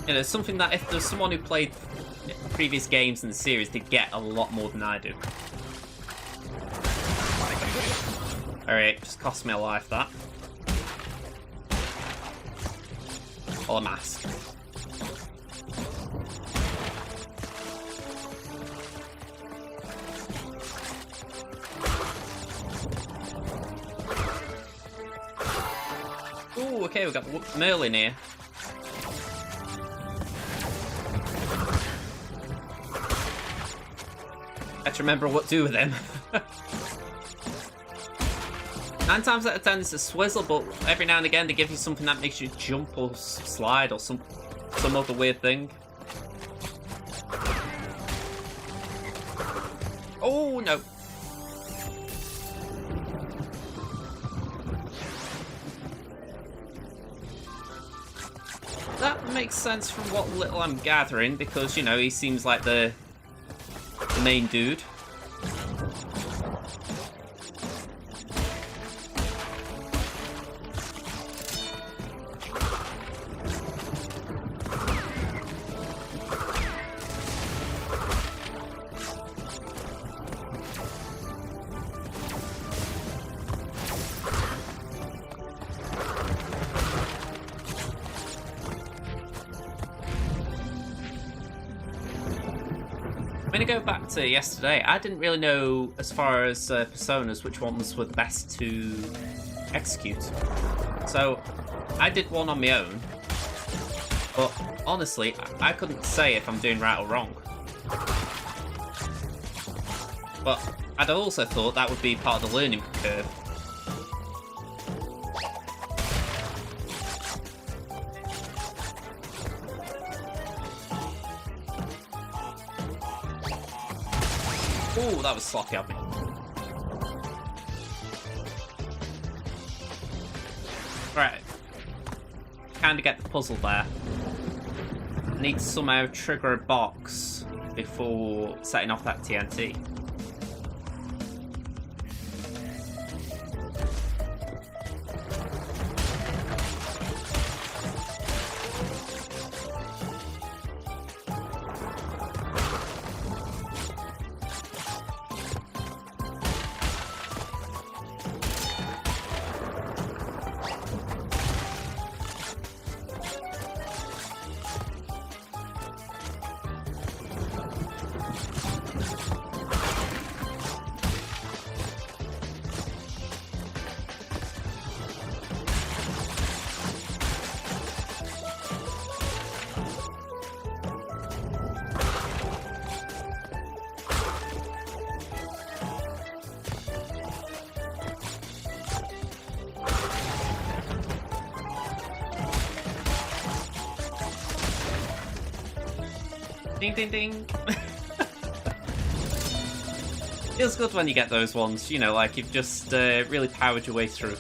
You know, something that if there's someone who played previous games in the series, they get a lot more than I do. Alright, just cost me a life, that. Or a mask. Ooh, okay, we've got Merlin here. I have to remember what to do with him. 9 times out of 10 it's a swizzle, but every now and again they give you something that makes you jump or slide or some other weird thing. Oh no. That makes sense from what little I'm gathering, because, you know, he seems like the main dude. I'm going to go back to yesterday. I didn't really know, as far as personas, which ones were the best to execute. So I did one on my own, but honestly, I couldn't say if I'm doing right or wrong. But I'd also thought that would be part of the learning curve. Ooh, that was sloppy of me. Right. Kinda get the puzzle there. I need to somehow trigger a box before setting off that TNT. Ding, ding, ding. Feels good when you get those ones, you know, like you've just really powered your way through.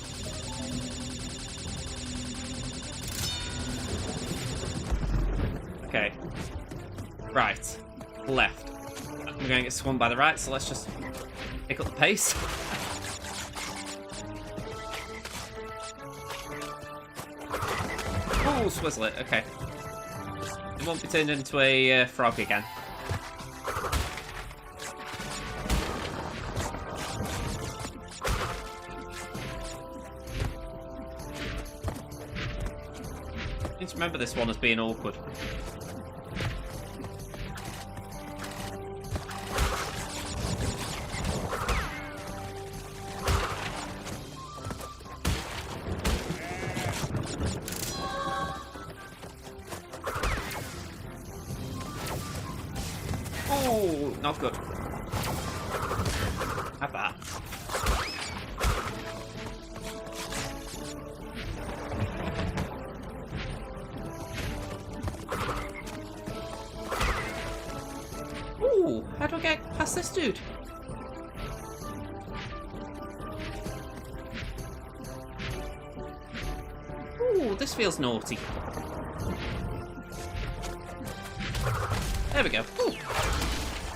Okay. Right. Left. I'm going to get swung by the right, so let's just pick up the pace. Oh, swizzle it. Okay. It won't be turned into a frog again. I need to remember this one as being awkward. Oh, not good. Have that. Ooh, how do I get past this dude? Ooh, this feels naughty. There we go. Ooh.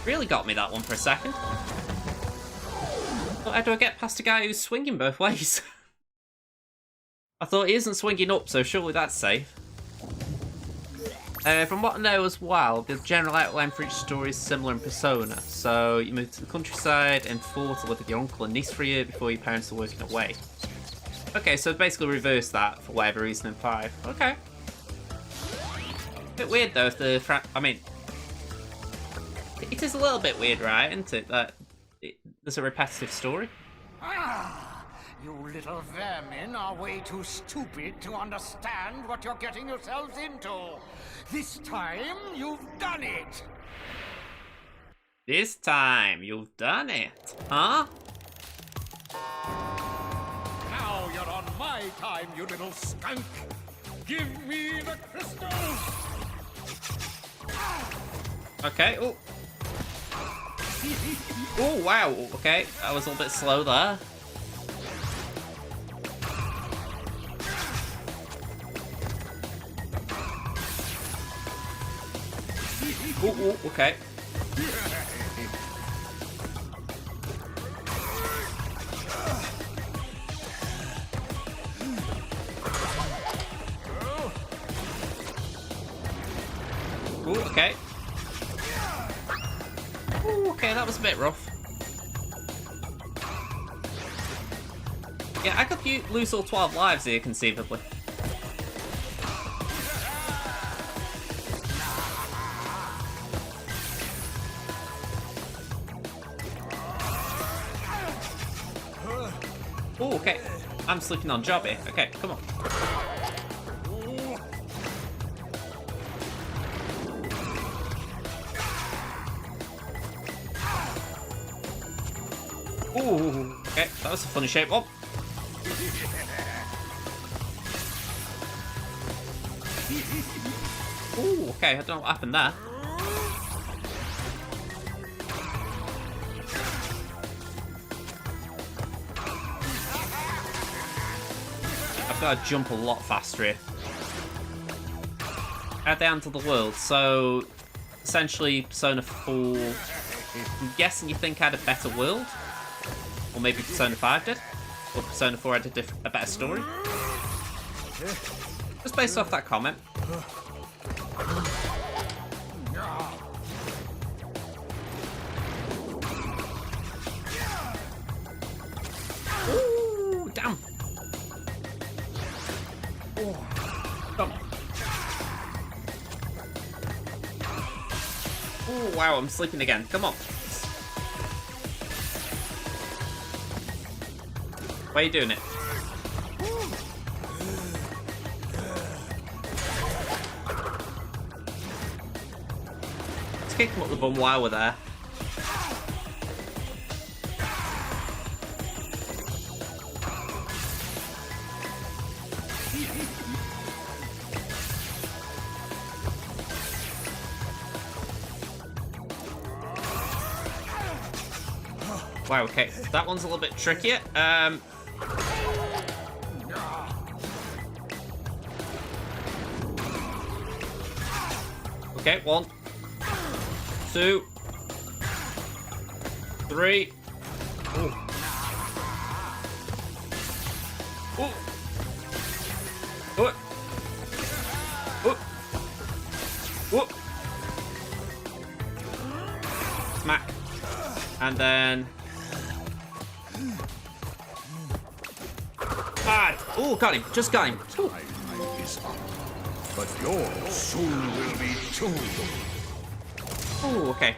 Really got me that one for a second. But how do I get past a guy who's swinging both ways? I thought he isn't swinging up, so surely that's safe. From what I know as well, the general outline for each story is similar in Persona. So you move to the countryside in 4 to live with your uncle and niece for a year before your parents are working away. Okay, so basically reverse that for whatever reason in 5. Okay. Bit weird though if the I mean, it is a little bit weird, right, isn't it, that there's a repetitive story? Ah, you little vermin are way too stupid to understand what you're getting yourselves into. This time, you've done it. This time, you've done it, huh? Now you're on my time, you little skunk. Give me the crystals. Okay, oh. Oh, wow, okay. That was a little bit slow there. Oh, okay. Oh, okay. Ooh, okay, that was a bit rough. Yeah, I could lose all 12 lives here, conceivably. Oh, okay. I'm sleeping on job here. Okay, come on. Ooh, okay, that was a funny shape up. Ooh, okay, I don't know what happened there. I've got to jump a lot faster here. how'd they handle the world? So, essentially, Persona 4, I'm guessing you think had a better world? Or maybe Persona 5 did? Or Persona 4 had a better story? Just based off that comment. Ooh, damn. Come on. Oh, wow, I'm sleeping again. Come on. Why are you doing it? Let's kick him up the bum while we're there. Wow, okay. That one's a little bit trickier. Okay, 1, 2, 3. Ooh. Ooh. Ooh. Ooh. Ooh. Smack. And then... Oh, got him. Just got him. Ooh. My time is up, but yours soon will be too. Oh, okay.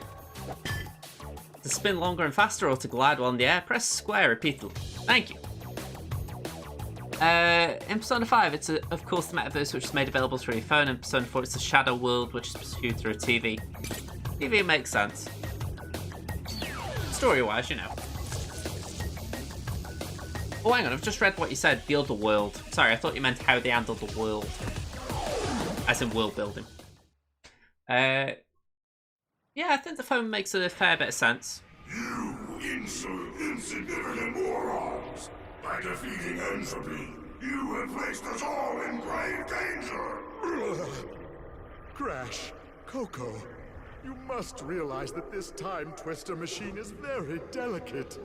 To spin longer and faster or to glide while in the air, press square repeatedly. Thank you. In Persona 5, it's of course the metaverse which is made available through your phone. In Persona 4, it's the shadow world which is pursued through a TV. TV makes sense. Story-wise, you know. Oh, hang on, I've just read what you said, the other world. Sorry, I thought you meant how they handled the world. As in world building. Yeah, I think the phone makes a fair bit of sense. You insignificant morons! By defeating entropy, you have placed us all in grave danger! Crash, Coco, you must realize that this time twister machine is very delicate.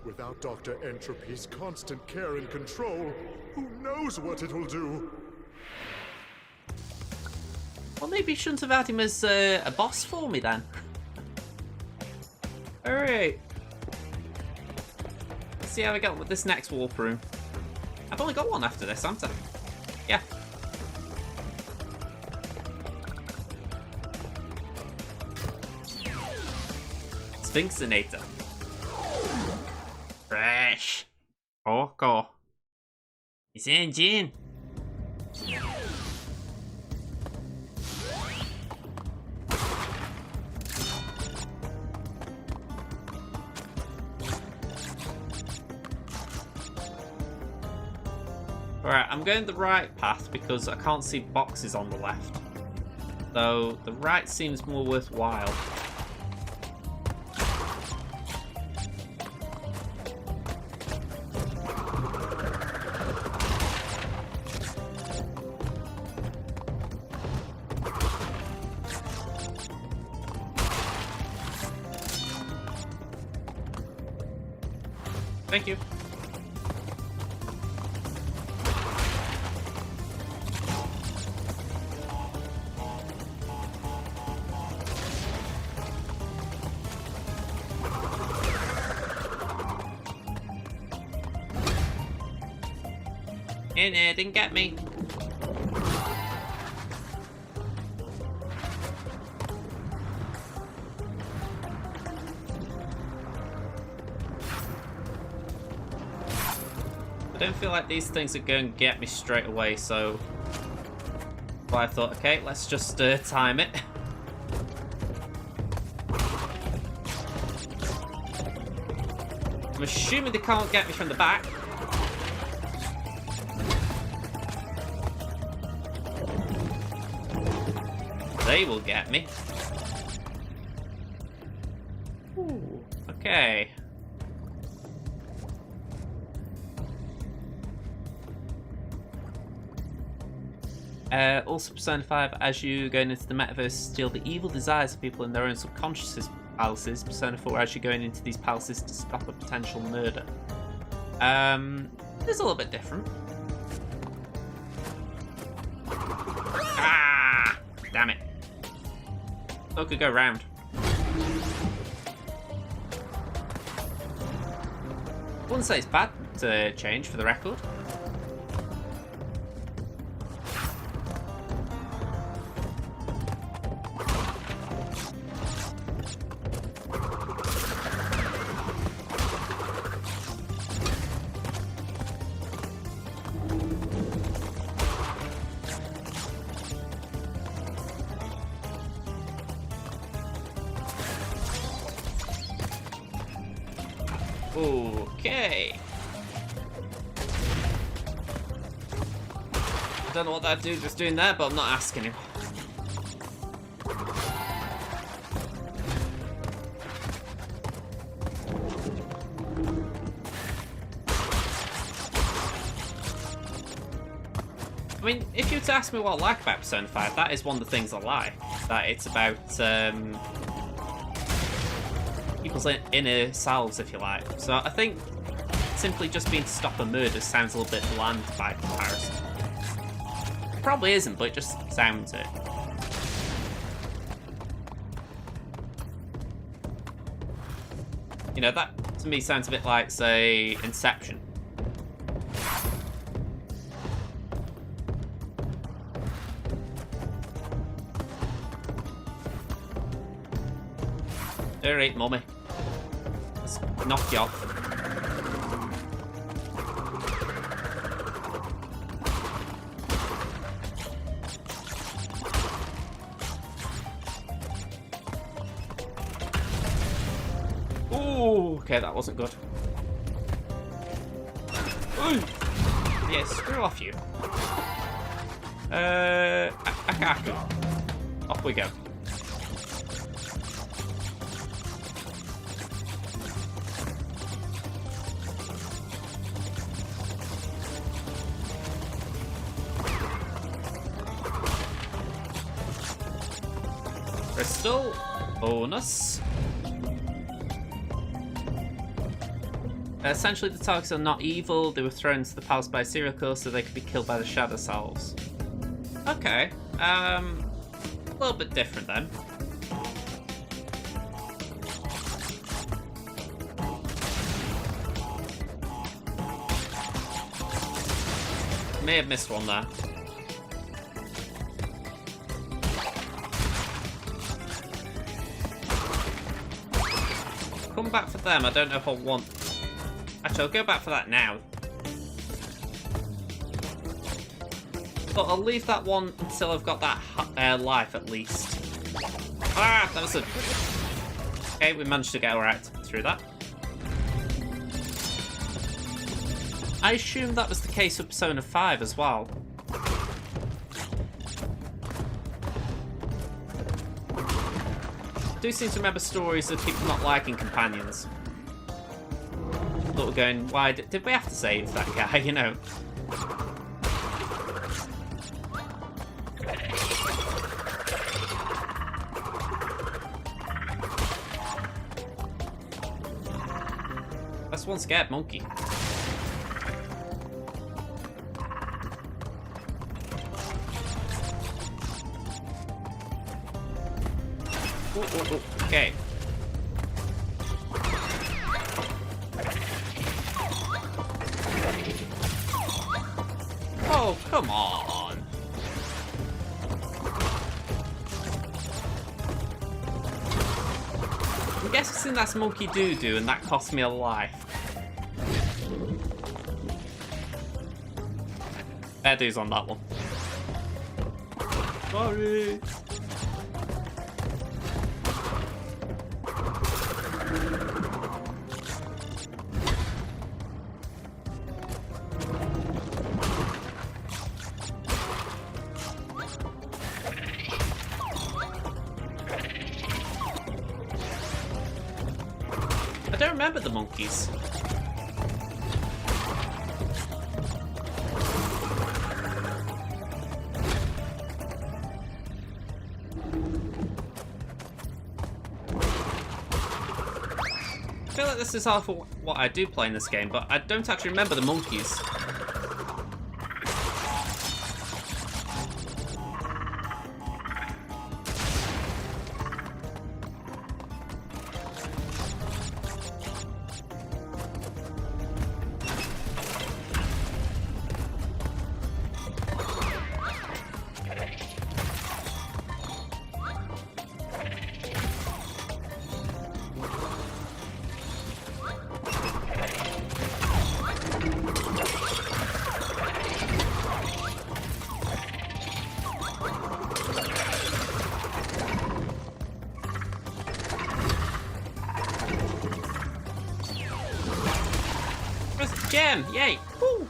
Without Dr. Entropy's constant care and control, who knows what it will do? Well, maybe you shouldn't have had him as a boss for me then. Alright. Let's see how we get with this next warp room. I've only got one after this, haven't I? Yeah. Sphinxinator. Fresh. Coco. It's engine. Alright, I'm going the right path because I can't see boxes on the left. Though the right seems more worthwhile. Thank you. In there, didn't get me. I don't feel like these things are going to get me straight away, so I thought, okay, let's just time it. I'm assuming they can't get me from the back. They will get me. Ooh, okay. Also, Persona 5, as you going into the metaverse, steal the evil desires of people in their own subconscious palaces. Persona 4, as you're going into these palaces to stop a potential murder. It's a little bit different. Ah! Damn it. Oh, could go round. Wouldn't say it's bad to change for the record. Okay. I don't know what that dude was doing there, but I'm not asking him. I mean, if you were to ask me what I like about Persona 5, that is one of the things I like. That it's about people's inner selves, if you like. So I think simply just being to stop a murder sounds a little bit bland by comparison. It probably isn't, but it just sounds it. You know, that to me sounds a bit like, say, Inception. Alright, mummy. Let's knock you off. Ooh, okay, that wasn't good. Ooh. Yeah, screw off you. Akaku. Off we go. Crystal bonus. Essentially, the targets are not evil. They were thrown into the palace by a serial killer so they could be killed by the shadow selves. Okay. A little bit different then. May have missed one there. Come back for them. I don't know if I want... Actually, I'll go back for that now. But I'll leave that one until I've got that life at least. Ah, that was a... Okay, we managed to get alright through that. I assume that was the case with Persona 5 as well. I do seem to remember stories of people not liking companions. But we're going, why did we have to save that guy, you know? That's one scared monkey. Ooh, okay. Oh, come on. I'm guessing that's Monkey Doo-Doo and that cost me a life. Fair dues on that one. Sorry. I don't remember the monkeys. feel like this is half of what I do play in this game, but I don't actually remember the monkeys. Gem! Yay! Woo!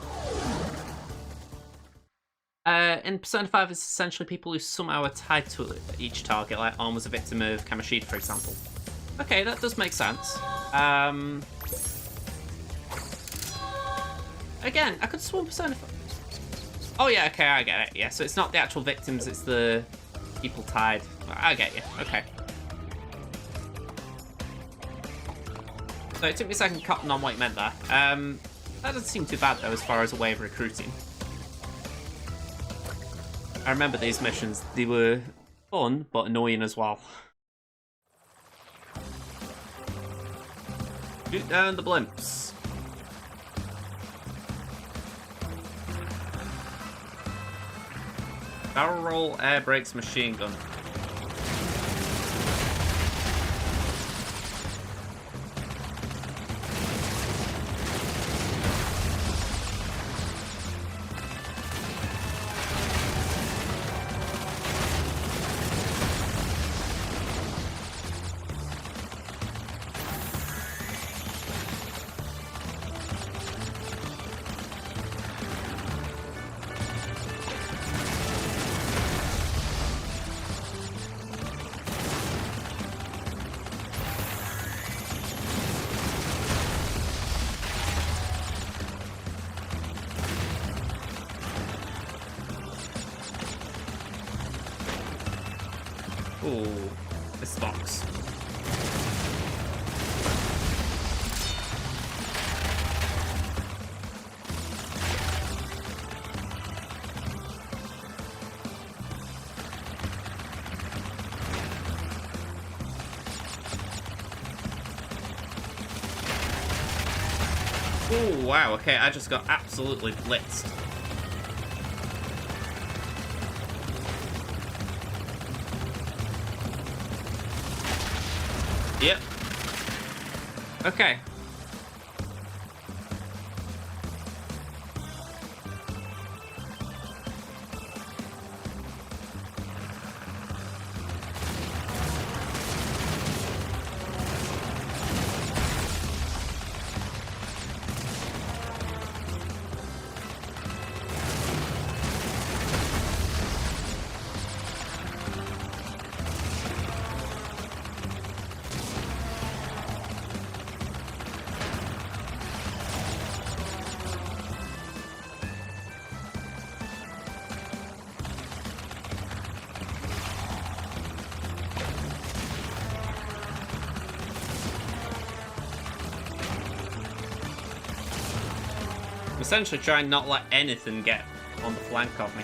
In Persona 5, it's essentially people who somehow are tied to each target, like Arm was a victim of Kamashida, for example. Okay, that does make sense. Again, I could swarm Persona 5. Oh yeah, okay, I get it. Yeah, so it's not the actual victims, it's the people tied. I get you. Okay. So it took me a second to cotton on what you meant there. That doesn't seem too bad, though, as far as a way of recruiting. I remember these missions. They were fun, but annoying as well. Shoot down the blimps. Barrel roll, air brakes, machine gun. Ooh, this box. Ooh, wow, okay, I just got absolutely blitzed. Yep. Okay. Essentially try and not let anything get on the flank of me.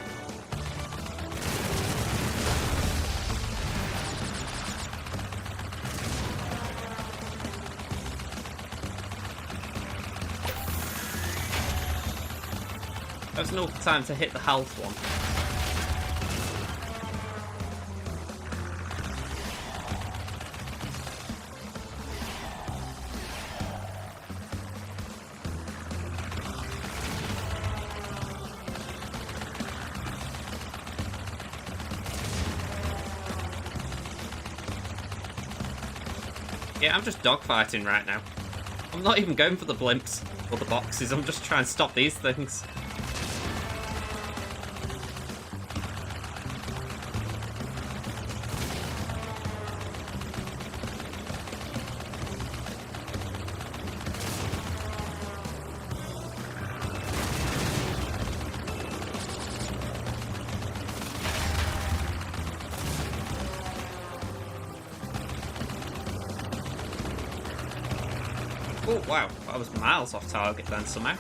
There's no time to hit the health one. Yeah, I'm just dogfighting right now. I'm not even going for the blimps or the boxes, I'm just trying to stop these things. Oh, wow. I was miles off target then somehow.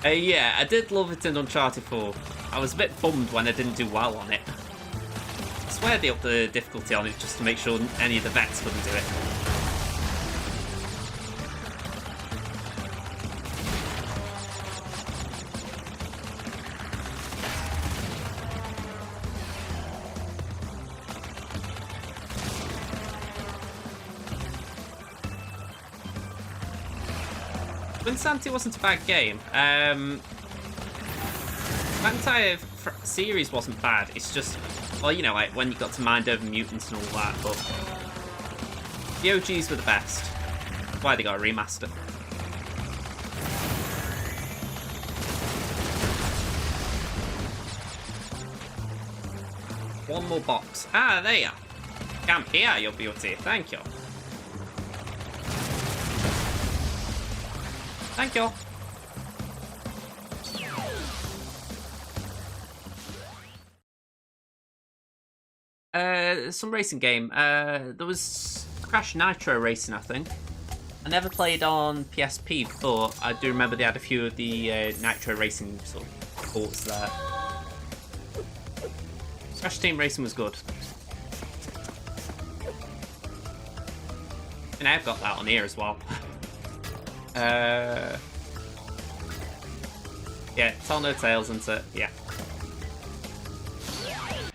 Yeah, I did love it in Uncharted 4. I was a bit bummed when I didn't do well on it. I swear they upped the difficulty on it just to make sure any of the vets couldn't do it. Insanity wasn't a bad game. That entire series wasn't bad. It's just, well, you know, like when you got to mind over mutants and all that, but the OGs were the best. That's why they got a remaster. One more box. Ah, there you are. Camp here, your beauty. Thank you. Thank you. Some racing game. There was Crash Nitro Racing, I think. I never played on PSP, but I do remember they had a few of the Nitro Racing sort of ports there. Crash Team Racing was good. And I've got that on here as well. Yeah, Tell No Tales, isn't it? Yeah.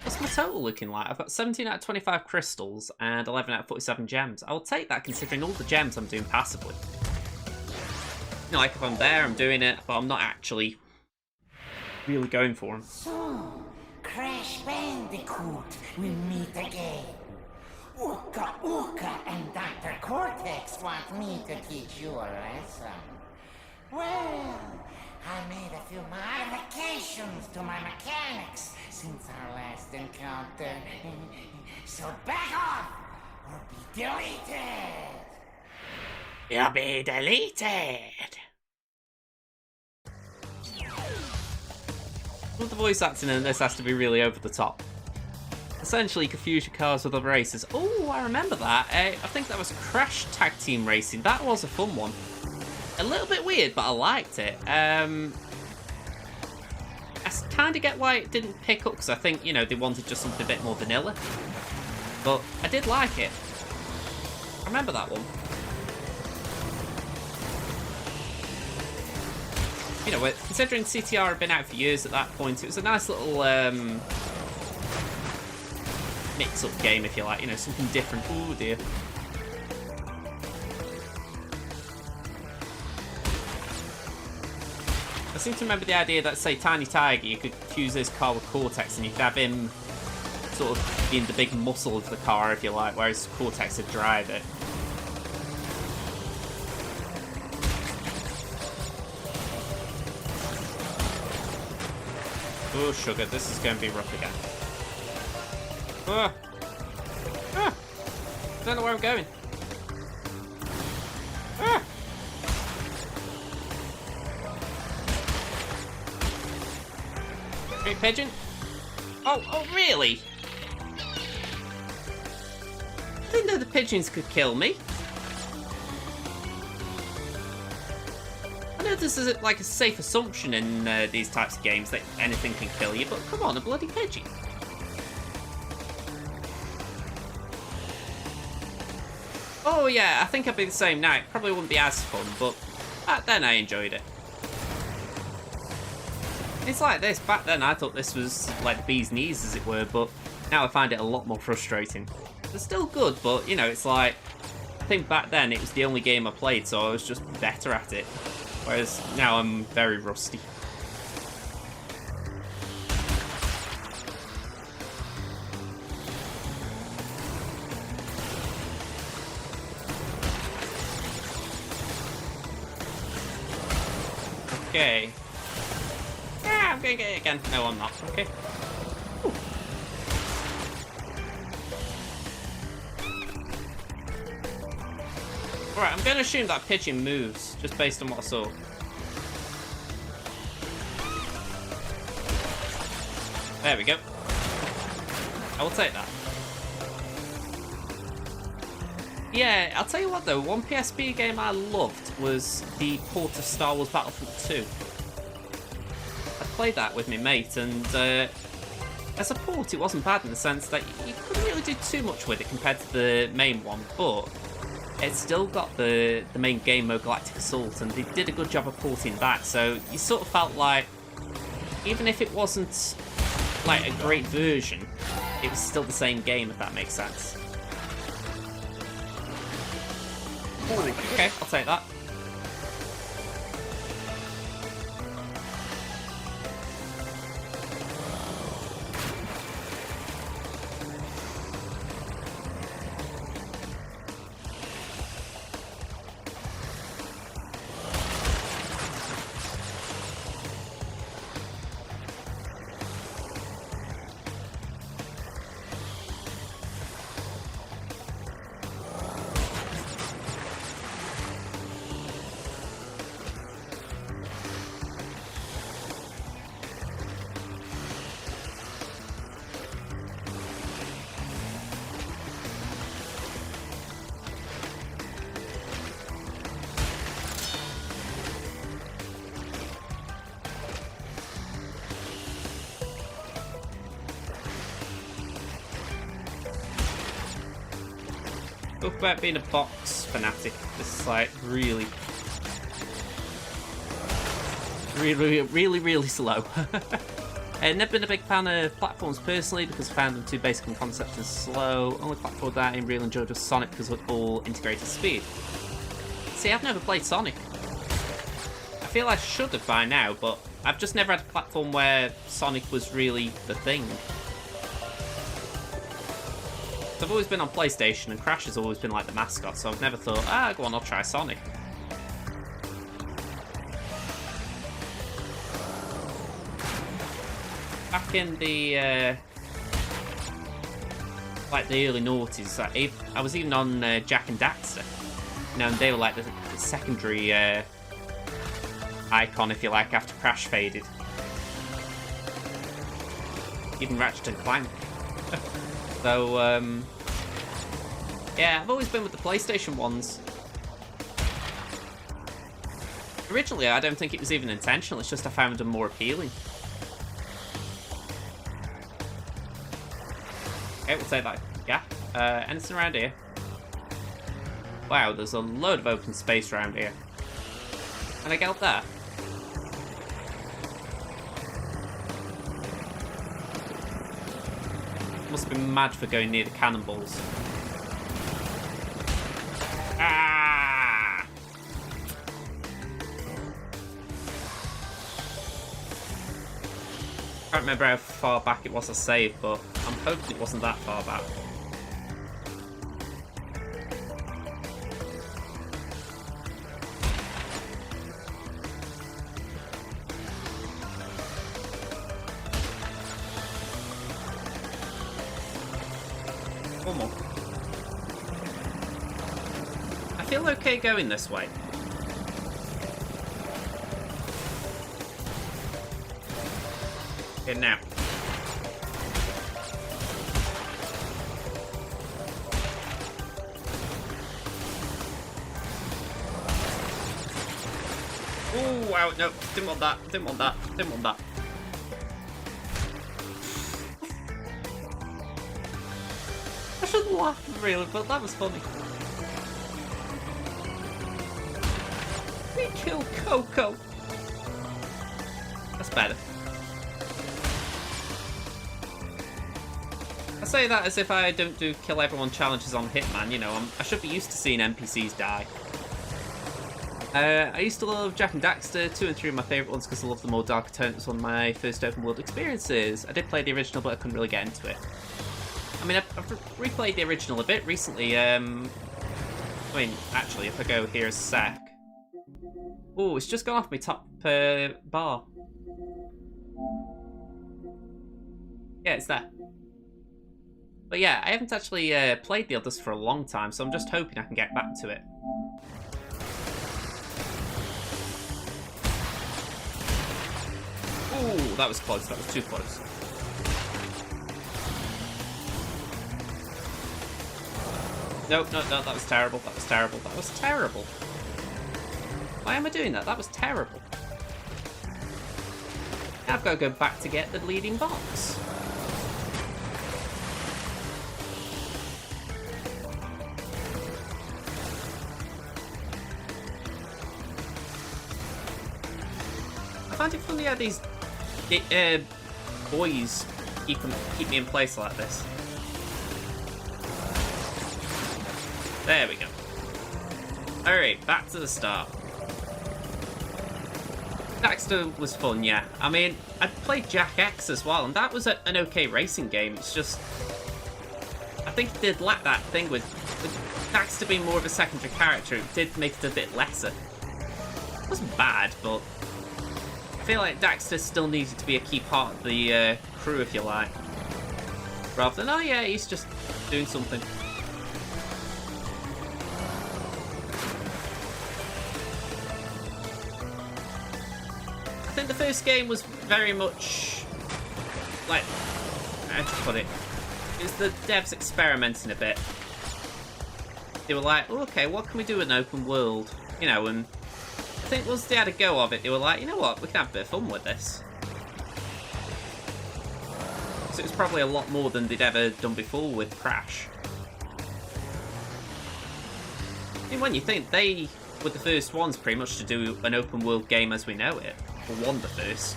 What's my total looking like? I've got 17 out of 25 crystals and 11 out of 47 gems. I'll take that considering all the gems I'm doing passively. You know, like if I'm there, I'm doing it, but I'm not actually really going for them. So, Crash Bandicoot, we meet again. Ooka Ooka and Dr. Cortex want me to teach you a lesson. Well, I made a few modifications to my mechanics since our last encounter. So back off or be deleted. You'll be deleted. Well, the voice acting in this has to be really over the top. Essentially, you confuse your cars with other races. Oh, I remember that. I think that was Crash Tag Team Racing. That was a fun one. A little bit weird, but I liked it. I kind of get why it didn't pick up, because I think, you know, they wanted just something a bit more vanilla. But I did like it. I remember that one. You know, considering CTR had been out for years at that point, it was a nice little mix-up game, if you like. You know, something different. Oh dear. I seem to remember the idea that, say, Tiny Tiger, you could fuse his car with Cortex and you could have him sort of being the big muscle of the car, if you like, whereas Cortex would drive it. Oh, sugar, this is going to be rough again. I don't know where I'm going. Great pigeon. Oh, really? I didn't know the pigeons could kill me. I know this is like a safe assumption in these types of games that anything can kill you, but come on, a bloody pigeon. Oh yeah, I think I'd be the same now. It probably wouldn't be as fun, but back then I enjoyed it. It's like this, back then I thought this was like the bee's knees, as it were, but now I find it a lot more frustrating. It's still good, but, you know, it's like, I think back then it was the only game I played, so I was just better at it. Whereas now I'm very rusty. Okay. Ah, I'm gonna get it again. No, I'm not. Okay. Ooh. Alright, I'm going to assume that pigeon moves, just based on what I saw. There we go. I will take that. Yeah, I'll tell you what though, one PSP game I loved was the port of Star Wars Battlefront 2. I played that with my mate, and as a port it wasn't bad in the sense that you couldn't really do too much with it compared to the main one, but it's still got the main game mode, Galactic Assault, and they did a good job of porting that, so you sort of felt like, even if it wasn't like a great version, it was still the same game, if that makes sense. Okay, I'll take that. Talk about being a box fanatic. This is like really slow. I've never been a big fan of platforms personally because I found them too basic in concept and slow. Only platform that I really enjoyed was Sonic because of all integrated speed. See, I've never played Sonic. I feel I should have by now, but I've just never had a platform where Sonic was really the thing. I've always been on PlayStation, and Crash has always been like the mascot, so I've never thought, go on, I'll try Sonic. Back in the, like the early noughties, I was even on Jak and Daxter. You know, and they were like the secondary icon, if you like, after Crash faded. Even Ratchet and Clank. So, yeah, I've always been with the PlayStation ones. Originally, I don't think it was even intentional, it's just I found them more appealing. Okay, we'll take that. Yeah. Anything around here? Wow, there's a load of open space around here. Can I get up there? Must be mad for going near the cannonballs. Ah! I can't remember how far back it was I saved, but I'm hoping it wasn't that far back. One more. I feel okay going this way. Okay, now. Oh, wow, no, didn't want that, didn't want that, didn't want that. I shouldn't laugh, really, but that was funny. We killed Coco. That's better. I say that as if I don't do kill everyone challenges on Hitman, you know, I should be used to seeing NPCs die. I used to love Jak and Daxter, 2 and 3 are my favourite ones because I love the more darker tone. It was one of my first open world experiences. I did play the original, but I couldn't really get into it. I mean, I've replayed the original a bit recently. I mean, actually, if I go here a sec. Oh, it's just gone off my top bar. Yeah, it's there. But yeah, I haven't actually played the others for a long time, so I'm just hoping I can get back to it. Ooh, that was close. That was too close. No, no, no, that was terrible. That was terrible. That was terrible. Why am I doing that? That was terrible. Now I've got to go back to get the bleeding box. I find it funny how these boys keep me in place like this. There we go. Alright, back to the start. Daxter was fun, yeah. I mean, I played Jack X as well, and that was an okay racing game. It's just, I think it did lack that thing with Daxter being more of a secondary character. It did make it a bit lesser. It wasn't bad, but I feel like Daxter still needed to be a key part of the crew, if you like. Rather than, oh yeah, he's just doing something. I think the first game was very much like, how to put it, it was the devs experimenting a bit. They were like, oh, okay, what can we do in an open world? You know, and I think once they had a go of it, they were like, you know what, we can have a bit of fun with this. So it was probably a lot more than they'd ever done before with Crash. I mean, when you think they were the first ones pretty much to do an open world game as we know it. Won the first.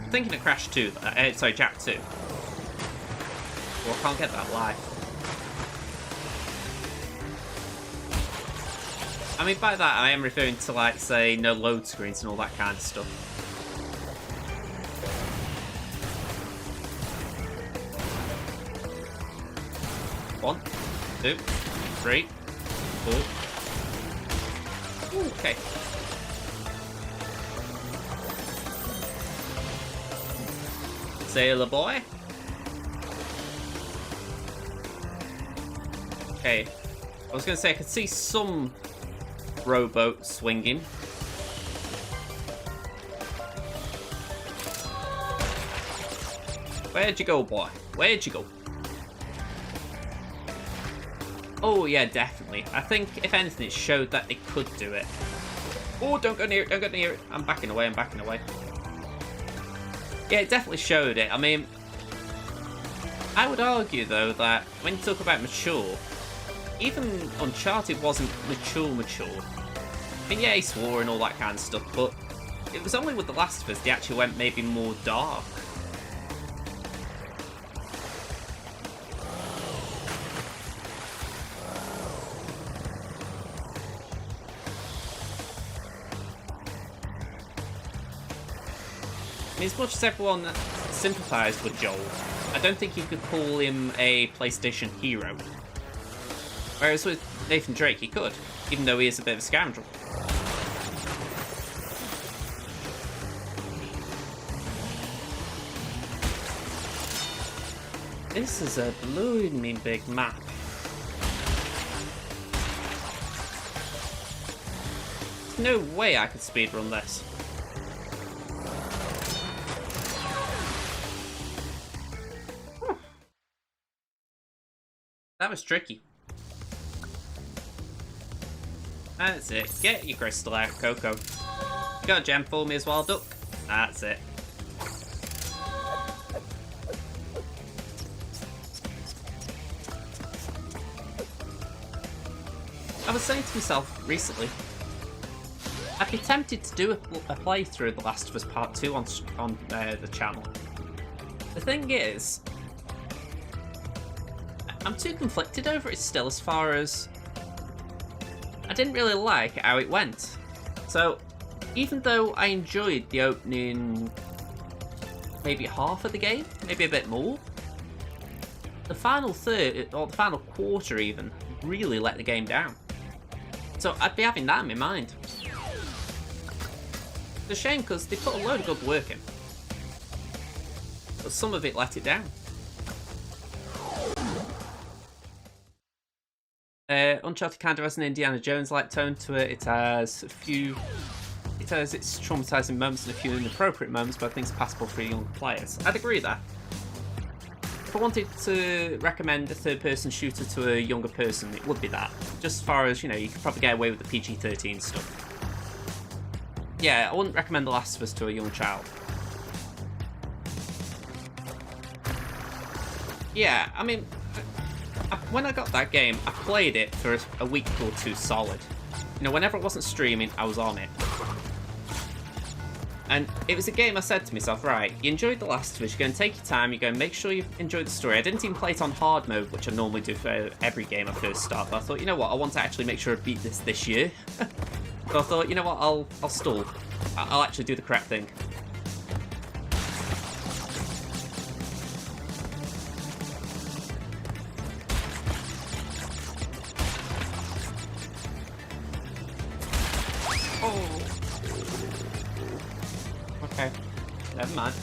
I'm thinking of Crash 2, sorry, Jack 2. Well, I can't get that live. I mean, by that I am referring to, like, say, no load screens and all that kind of stuff. One, two, three, four. Okay. Sailor boy. Okay. I was going to say I could see some rowboat swinging. Where'd you go, boy? Where'd you go? Oh, yeah, definitely. I think, if anything, it showed that they could do it. Oh, don't go near it, don't go near it. I'm backing away, I'm backing away. Yeah, it definitely showed it. I mean, I would argue, though, that when you talk about mature, even Uncharted wasn't mature. I mean, yeah, he swore and all that kind of stuff, but it was only with The Last of Us they actually went maybe more dark. As much as everyone sympathised with Joel, I don't think you could call him a PlayStation hero. Whereas with Nathan Drake, he could, even though he is a bit of a scoundrel. This is a blooming big map. There's no way I could speedrun this. That was tricky. That's it. Get your crystal out, Coco. You got a gem for me as well, Duck? That's it. I was saying to myself recently, I'd be tempted to do a playthrough of The Last of Us Part 2 on the channel. The thing is, I'm too conflicted over it still, as far as I didn't really like how it went. So even though I enjoyed the opening maybe half of the game, maybe a bit more, the final third, or the final quarter even, really let the game down. So I'd be having that in my mind. It's a shame because they put a load of good work in, but some of it let it down. Uncharted kind of has an Indiana Jones-like tone to it. It has its traumatizing moments and a few inappropriate moments, but I think it's passable for young players. I'd agree there. If I wanted to recommend a third-person shooter to a younger person, it would be that. Just as far as, you know, you could probably get away with the PG-13 stuff. Yeah, I wouldn't recommend The Last of Us to a young child. Yeah, I mean, when I got that game, I played it for a week or two solid. You know, whenever it wasn't streaming, I was on it. And it was a game I said to myself, right, you enjoyed The Last of Us, you're going to take your time, you're going to make sure you enjoyed the story. I didn't even play it on hard mode, which I normally do for every game I first start, but I thought, you know what, I want to actually make sure I beat this year. So I thought, you know what, I'll stall. I'll actually do the correct thing. Oh. Okay, never mind.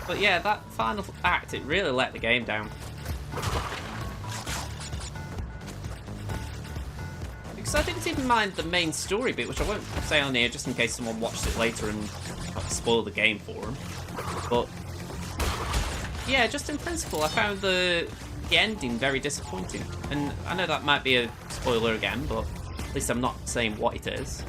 But yeah, that final act, it really let the game down. Because I didn't even mind the main story bit, which I won't say on here just in case someone watched it later and spoil the game for them. But yeah, just in principle, I found the ending very disappointing. And I know that might be a spoiler again, but at least I'm not saying what it is.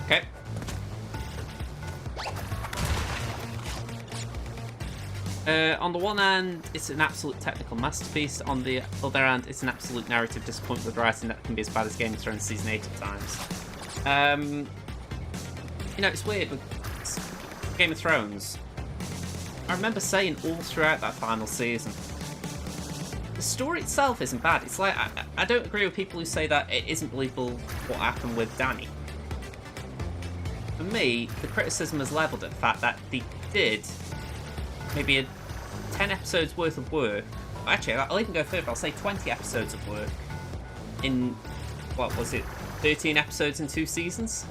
Okay. On the one hand, it's an absolute technical masterpiece. On the other hand, it's an absolute narrative disappointment with writing that can be as bad as Game of Thrones Season 8 at times. You know, it's weird with Game of Thrones. I remember saying all throughout that final season, the story itself isn't bad. It's like, I don't agree with people who say that it isn't believable what happened with Dany. For me, the criticism is levelled at the fact that they did maybe 10 episodes worth of work. Actually, I'll even go further. I'll say 20 episodes of work in, what was it, 13 episodes in 2 seasons?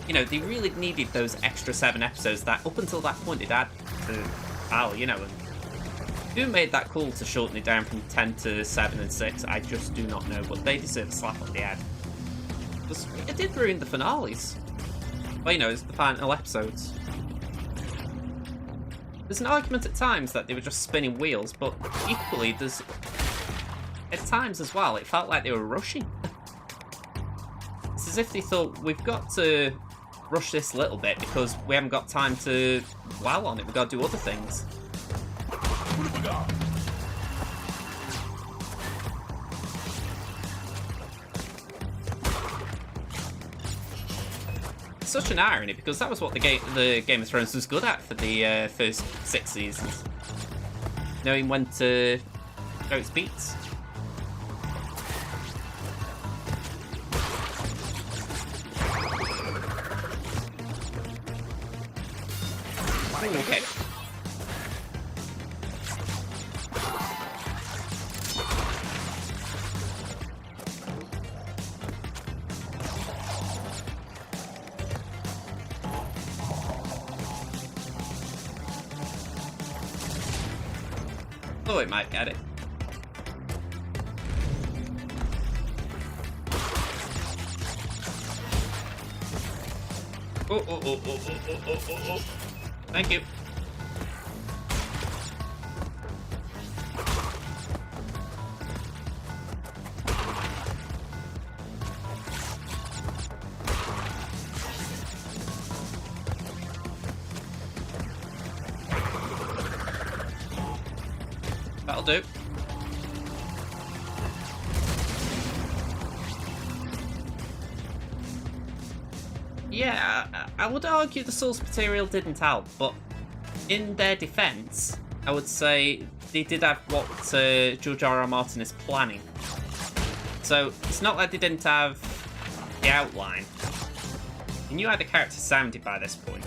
You know, they really needed those extra 7 episodes that, up until that point, they'd had to Al, you know. And who made that call to shorten it down from 10 to 7 and 6? I just do not know, but they deserve a slap on the head. Because it did ruin the finales. Well, you know, it's the final episodes. There's an argument at times that they were just spinning wheels, but equally, there's... at times as well, it felt like they were rushing. It's as if they thought, we've got to rush this a little bit because we haven't got time to dwell on it, we've got to do other things. What have we got? Such an irony, because that was what the Game of Thrones was good at for the first 6 seasons. Knowing when to go its beats. Okay. Oh, it might get it. Oh. Thank you. That'll do. Yeah, I would argue the source material didn't help, but in their defense, I would say they did have what George R.R. Martin is planning. So it's not like they didn't have the outline. You knew how the character sounded by this point.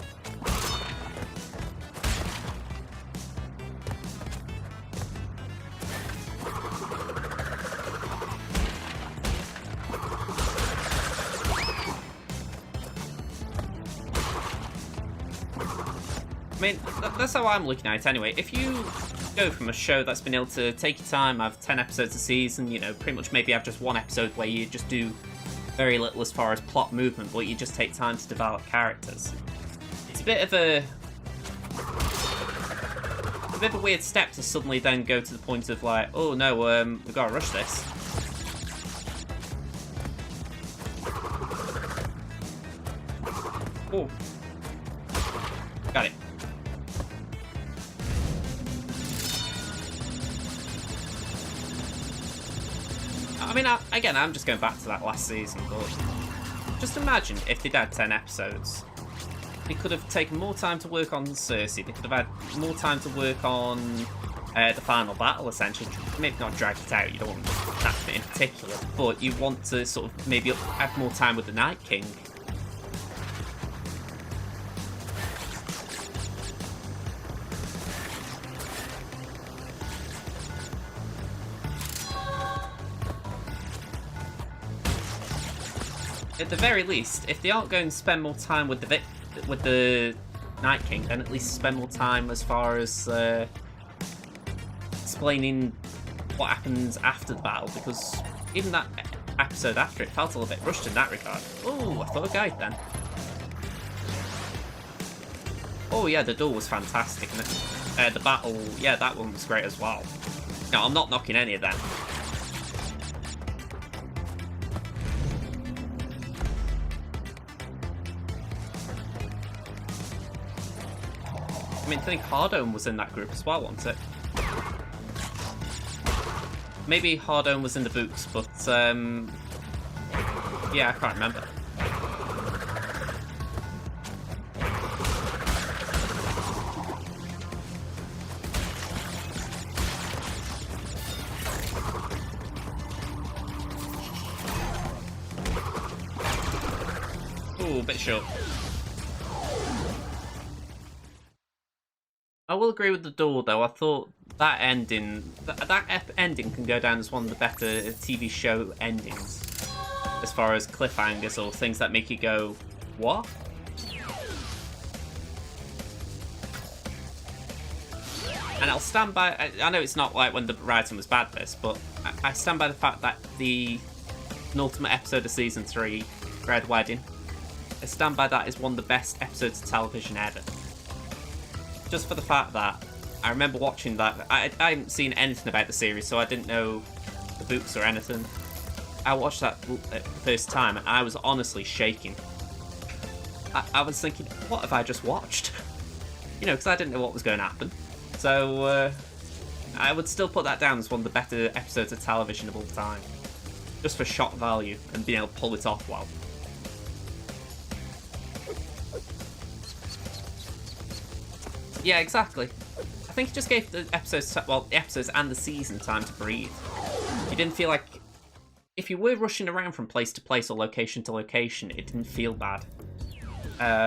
I mean, that's how I'm looking at it anyway. If you go from a show that's been able to take your time, have 10 episodes a season, you know, pretty much maybe have just one episode where you just do very little as far as plot movement, but you just take time to develop characters. It's a bit of a weird step to suddenly then go to the point of like, oh no, we've got to rush this. Oh. Got it. I mean, again, I'm just going back to that last season, but just imagine if they'd had 10 episodes. They could have taken more time to work on Cersei, they could have had more time to work on the final battle, essentially. Maybe not drag it out, you don't want that bit in particular, but you want to sort of maybe have more time with the Night King. At the very least, if they aren't going to spend more time with the Night King, then at least spend more time as far as explaining what happens after the battle, because even that episode after, it felt a little bit rushed in that regard. Oh, I thought I died then. Oh yeah, the duel was fantastic, and the battle, yeah, that one was great as well. No, I'm not knocking any of them. I mean, I think Hardome was in that group as well, wasn't it? Maybe Hardome was in the books, but yeah, I can't remember. Ooh, a bit short. I will agree with the duel, though. I thought that ending, that ending can go down as one of the better TV show endings, as far as cliffhangers or things that make you go, what? And I'll stand by. I know it's not like when the writing was bad, this, but I stand by the fact that the penultimate episode of season 3, Red Wedding, I stand by that as one of the best episodes of television ever. Just for the fact that I remember watching that. I hadn't seen anything about the series, so I didn't know the books or anything. I watched that the first time, and I was honestly shaking. I was thinking, what have I just watched? You know, because I didn't know what was going to happen. So I would still put that down as one of the better episodes of television of all time. Just for shock value and being able to pull it off well. Yeah, exactly. I think it just gave the episodes, well, the episodes and the season time to breathe. You didn't feel like, if you were rushing around from place to place or location to location, it didn't feel bad. I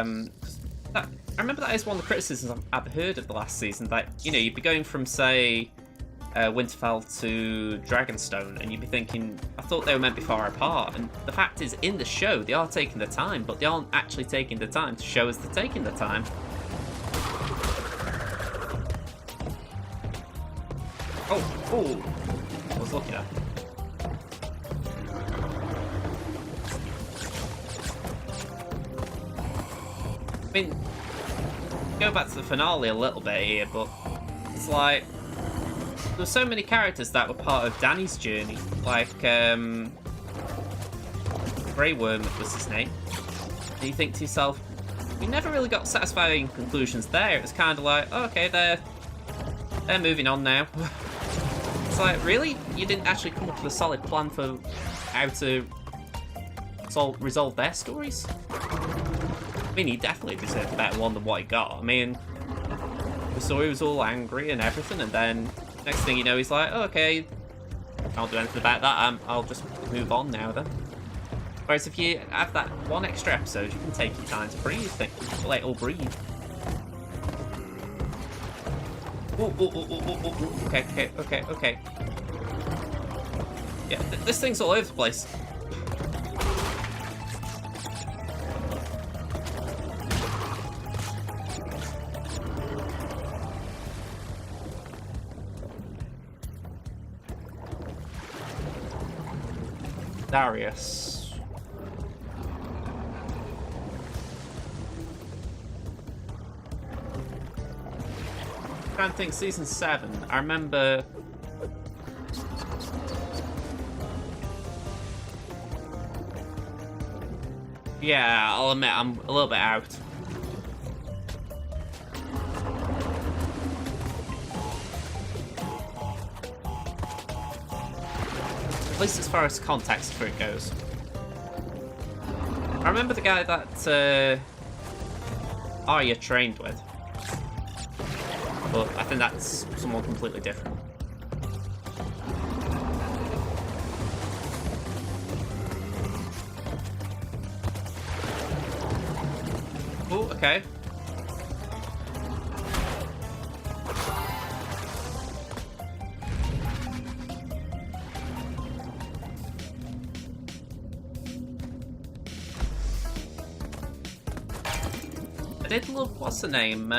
remember that is one of the criticisms I've heard of the last season, that, you know, you'd be going from, say, Winterfell to Dragonstone, and you'd be thinking, I thought they were meant to be far apart, and the fact is, in the show, they are taking the time, but they aren't actually taking the time to show us they're taking the time. Oh, I was looking at. I mean, go back to the finale a little bit here, but it's like there were so many characters that were part of Dany's journey, like Grey Worm was his name, and you think to yourself, we never really got satisfying conclusions there. It was kind of like, oh, okay, they're moving on now. It's like, really? You didn't actually come up with a solid plan for how to resolve their stories? mean, he definitely deserved a better one than what he got. I mean, we saw he was all angry and everything, and then next thing you know, he's like, oh, okay, can't do anything about that. I'll just move on now then. Whereas if you have that one extra episode, you can take your time to breathe. Let it all breathe. Ooh. Okay. Yeah, this thing's all over the place. Darius. I'm trying to think, season 7. I remember. Yeah, I'll admit I'm a little bit out. At least as far as context for it goes. I remember the guy that Arya trained with. But I think that's someone completely different. Oh, okay. I did love, what's the name?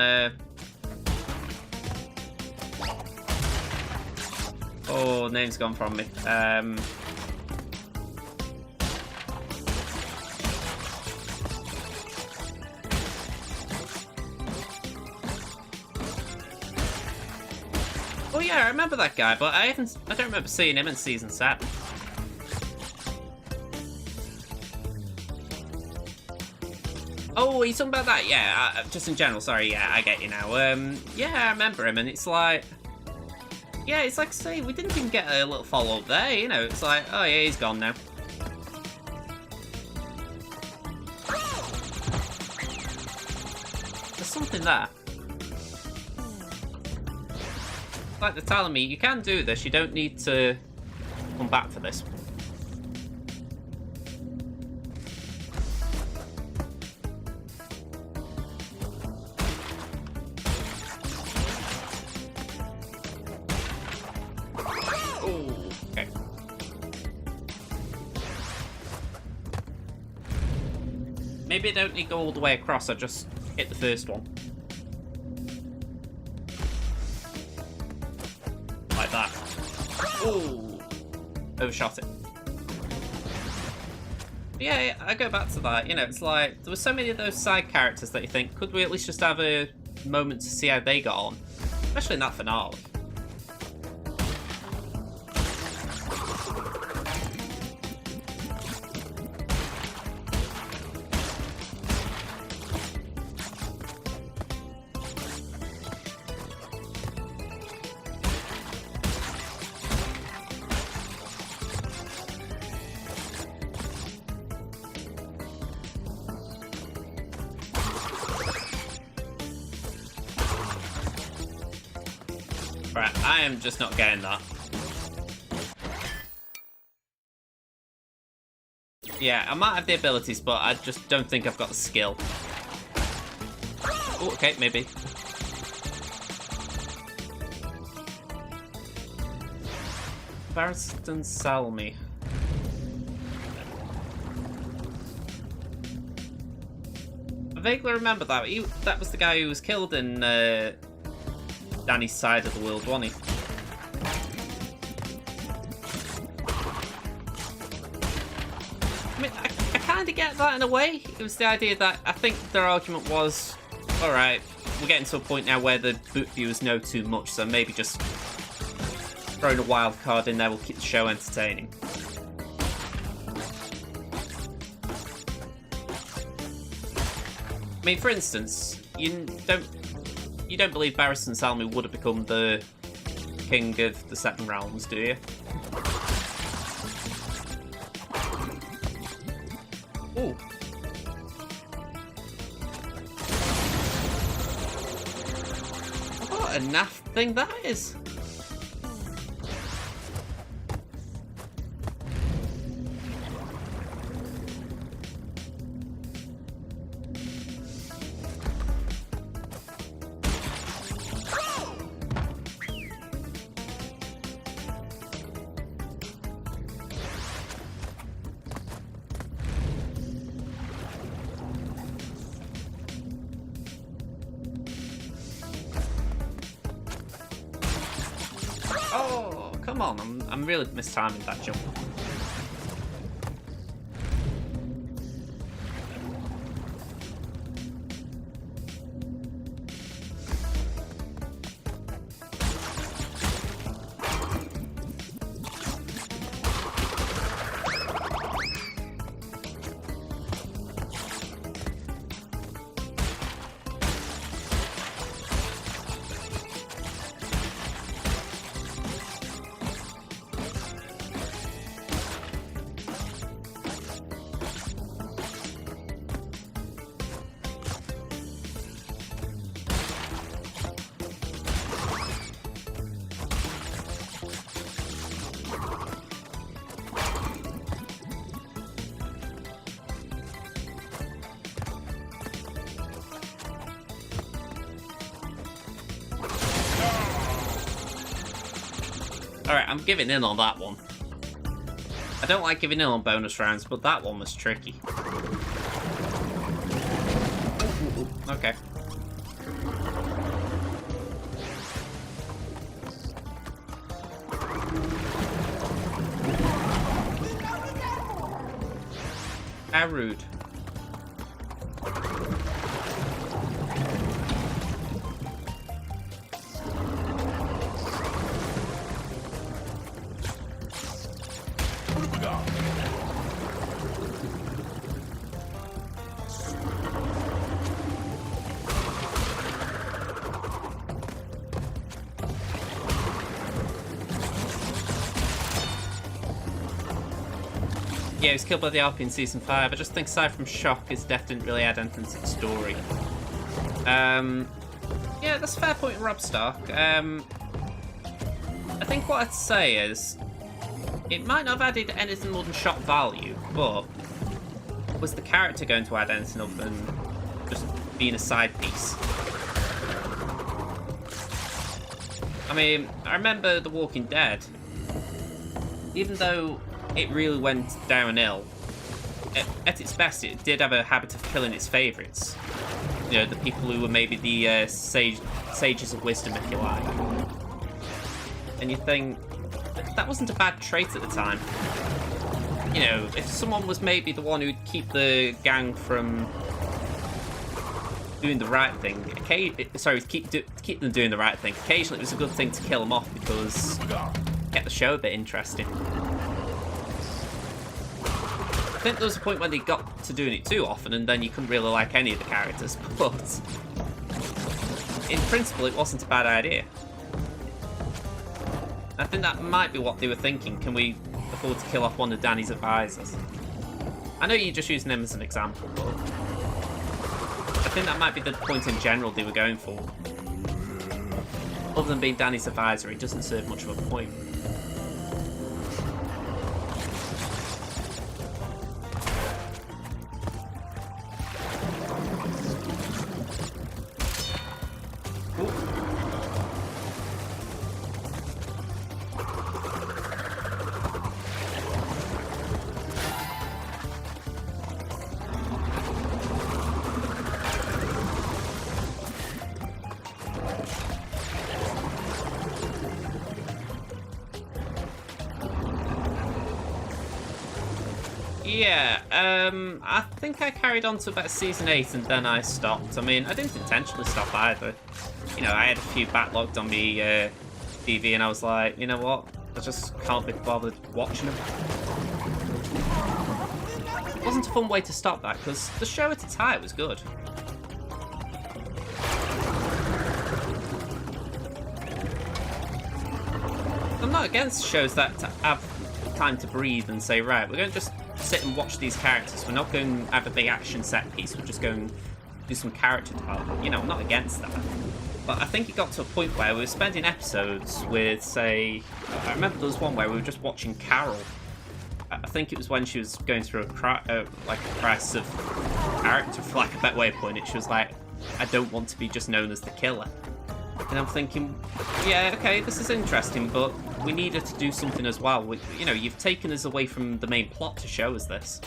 Oh, name's gone from me. Oh yeah, I remember that guy, but I don't remember seeing him in season 7. Oh, are you talking about that? Yeah, just in general, sorry, yeah, I get you now. Yeah, I remember him, and it's like... Yeah, it's like, say, we didn't even get a little follow-up there, you know, it's like, oh yeah, he's gone now. There's something there. Like they're telling me, you can do this, you don't need to come back for this. Oh, okay. Maybe I don't need to go all the way across, I just hit the first one. Like that. Ooh. Overshot it. Yeah, I go back to that. You know, it's like, there were so many of those side characters that you think, could we at least just have a moment to see how they got on? Especially in that finale. Right, I am just not getting that. Yeah, I might have the abilities, but I just don't think I've got the skill. Oh, okay, maybe. Barristan Salmi. I vaguely remember that. That was the guy who was killed in Danny's side of the world, wasn't he? I mean, I kind of get that in a way. It was the idea that I think their argument was, alright, we're getting to a point now where the book viewers know too much, so maybe just throwing a wild card in there will keep the show entertaining. I mean, for instance, you don't believe Barristan Salmi would have become the king of the Seven Realms, do you? Ooh. What a naff thing that is. Oh, come on, I'm really mistiming that jump. Alright, I'm giving in on that one. I don't like giving in on bonus rounds, but that one was tricky. Okay. How rude. Yeah, he was killed by the RP in Season 5. I just think aside from shock, his death didn't really add anything to the story. Yeah, that's a fair point, Rob Stark. I think what I'd say is, it might not have added anything more than shock value, but was the character going to add anything other than just being a side piece? I mean, I remember The Walking Dead, even though it really went downhill, at its best it did have a habit of killing its favourites. You know, the people who were maybe the sages of wisdom, if you like. And you think, that wasn't a bad trait at the time. You know, if someone was maybe the one who'd keep the gang from doing the right thing, keep them doing the right thing, occasionally it was a good thing to kill them off because it kept the show a bit interesting. I think there was a point when they got to doing it too often and then you couldn't really like any of the characters, but in principle it wasn't a bad idea. I think that might be what they were thinking. Can we afford to kill off one of Danny's advisors? I know you're just using them as an example, but I think that might be the point in general they were going for. Other than being Danny's advisor, it doesn't serve much of a point. Yeah, I think I carried on to about Season 8 and then I stopped. I mean, I didn't intentionally stop either. You know, I had a few backlogged on me TV and I was like, you know what? I just can't be bothered watching them. It wasn't a fun way to stop that because the show at its height was good. I'm not against shows that have time to breathe and say, right, we're going to just sit and watch these characters. We're not going to have a big action set piece. We're just going to do some character development. You know, I'm not against that. but I think it got to a point where we were spending episodes with, say, I remember there was one where we were just watching Carol. I think it was when she was going through a crisis of character, for lack of a better way of putting it. She was like, I don't want to be just known as the killer. And I'm thinking, yeah, okay, this is interesting, but we needed to do something as well. You know, you've taken us away from the main plot to show us this.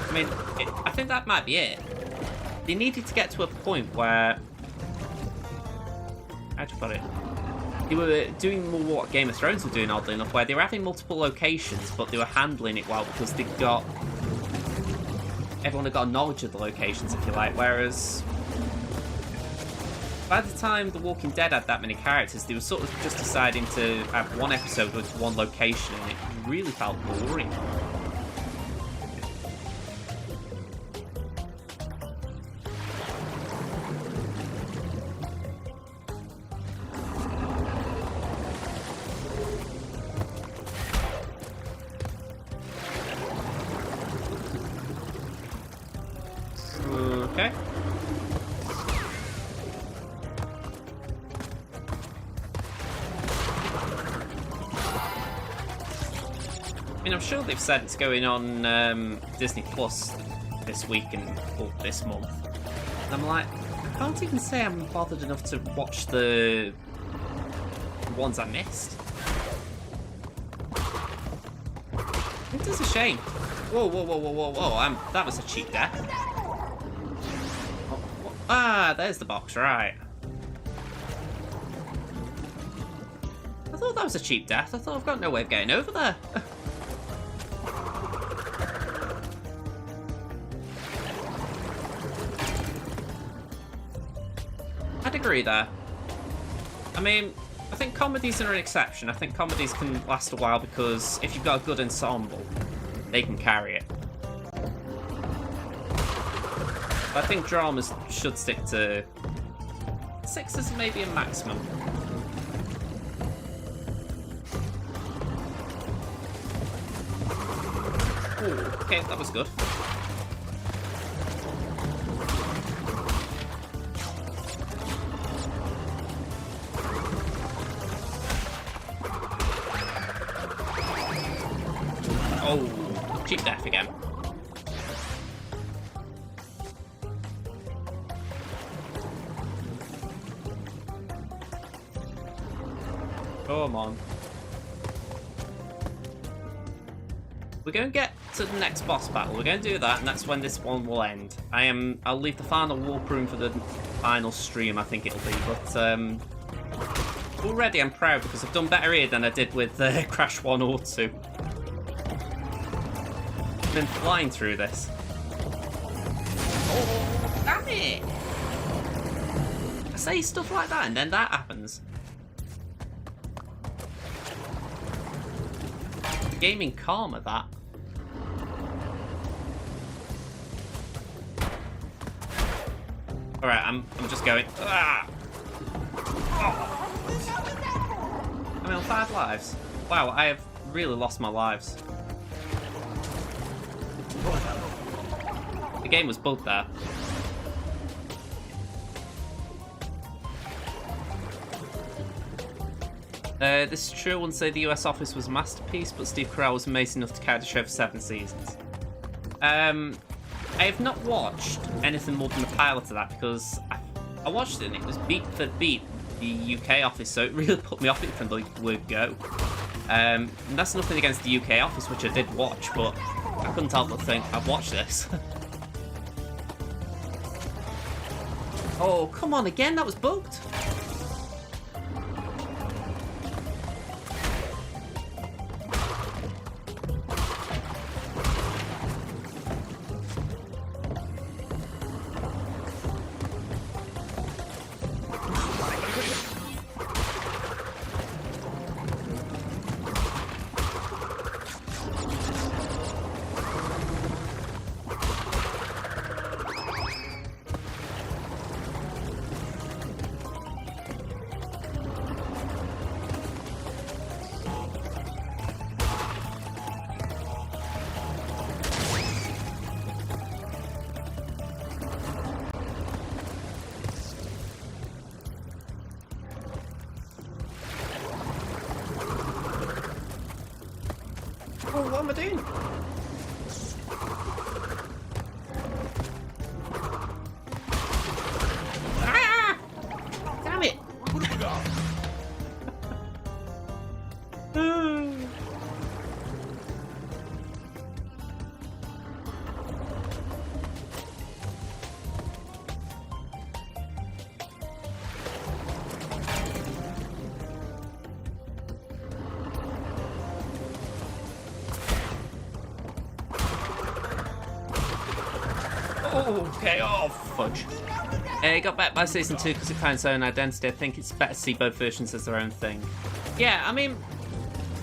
I mean, I think that might be it. They needed to get to a point where... How'd you put it? They were doing more what Game of Thrones were doing, oddly enough, where they were having multiple locations, but they were handling it well because they got... Everyone had got knowledge of the locations, if you like, whereas... By the time The Walking Dead had that many characters, they were sort of just deciding to have one episode with one location, and it really felt boring. Okay. I mean, I'm sure they've said it's going on Disney Plus this week or this month. And I'm like, I can't even say I'm bothered enough to watch the ones I missed. It is a shame. Whoa, whoa, whoa, whoa, whoa, whoa. That was a cheap death. Ah, there's the box, right. I thought that was a cheap death. I thought I've got no way of getting over there. I'd agree there. I mean, I think comedies are an exception. I think comedies can last a while because if you've got a good ensemble, they can carry it. I think dramas should stick to 6 is maybe a maximum. Ooh, okay, that was good. Oh, cheap death again. Come on. We're going to get to the next boss battle. We're going to do that, and that's when this one will end. I'll leave the final warp room for the final stream, I think it'll be. But already I'm proud because I've done better here than I did with Crash 1 or 2. I've been flying through this. Oh, damn it! I say stuff like that, and then that happens. Gaming karma, that. Alright, I'm just going. Ah! Oh. I'm on 5 lives. Wow, I have really lost my lives. The game was bugged there. This is true. I wouldn't say the US office was a masterpiece, but Steve Carell was amazing enough to carry the show for 7 seasons. I have not watched anything more than the pilot of that because I watched it and it was beat for beat the UK office, so it really put me off it from the word go. And that's nothing against the UK office, which I did watch, but I couldn't help but think, I've watched this. Oh, come on again, that was bugged. am I doing? Ah! Damn it! Okay, oh fudge. It got backed by season 2 because it found its own identity. I think it's better to see both versions as their own thing. Yeah, I mean,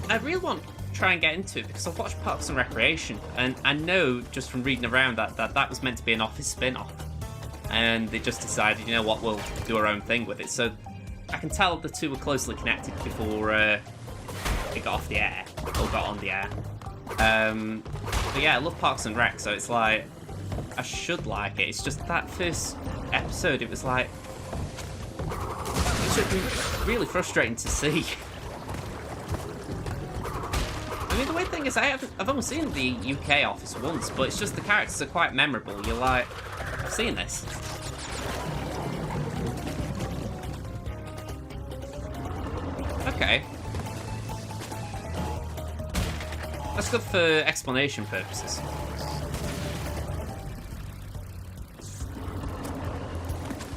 I really want to try and get into it because I've watched Parks and Recreation, and I know just from reading around that was meant to be an Office spin-off. And they just decided, you know what, we'll do our own thing with it. So I can tell the two were closely connected before it got off the air, or got on the air. But yeah, I love Parks and Rec, so it's like, I should like it. It's just that first episode, it was like, it's just really frustrating to see. I mean, the weird thing is, I've only seen the UK Office once, but it's just the characters are quite memorable. You're like, I've seen this. Okay. That's good for explanation purposes.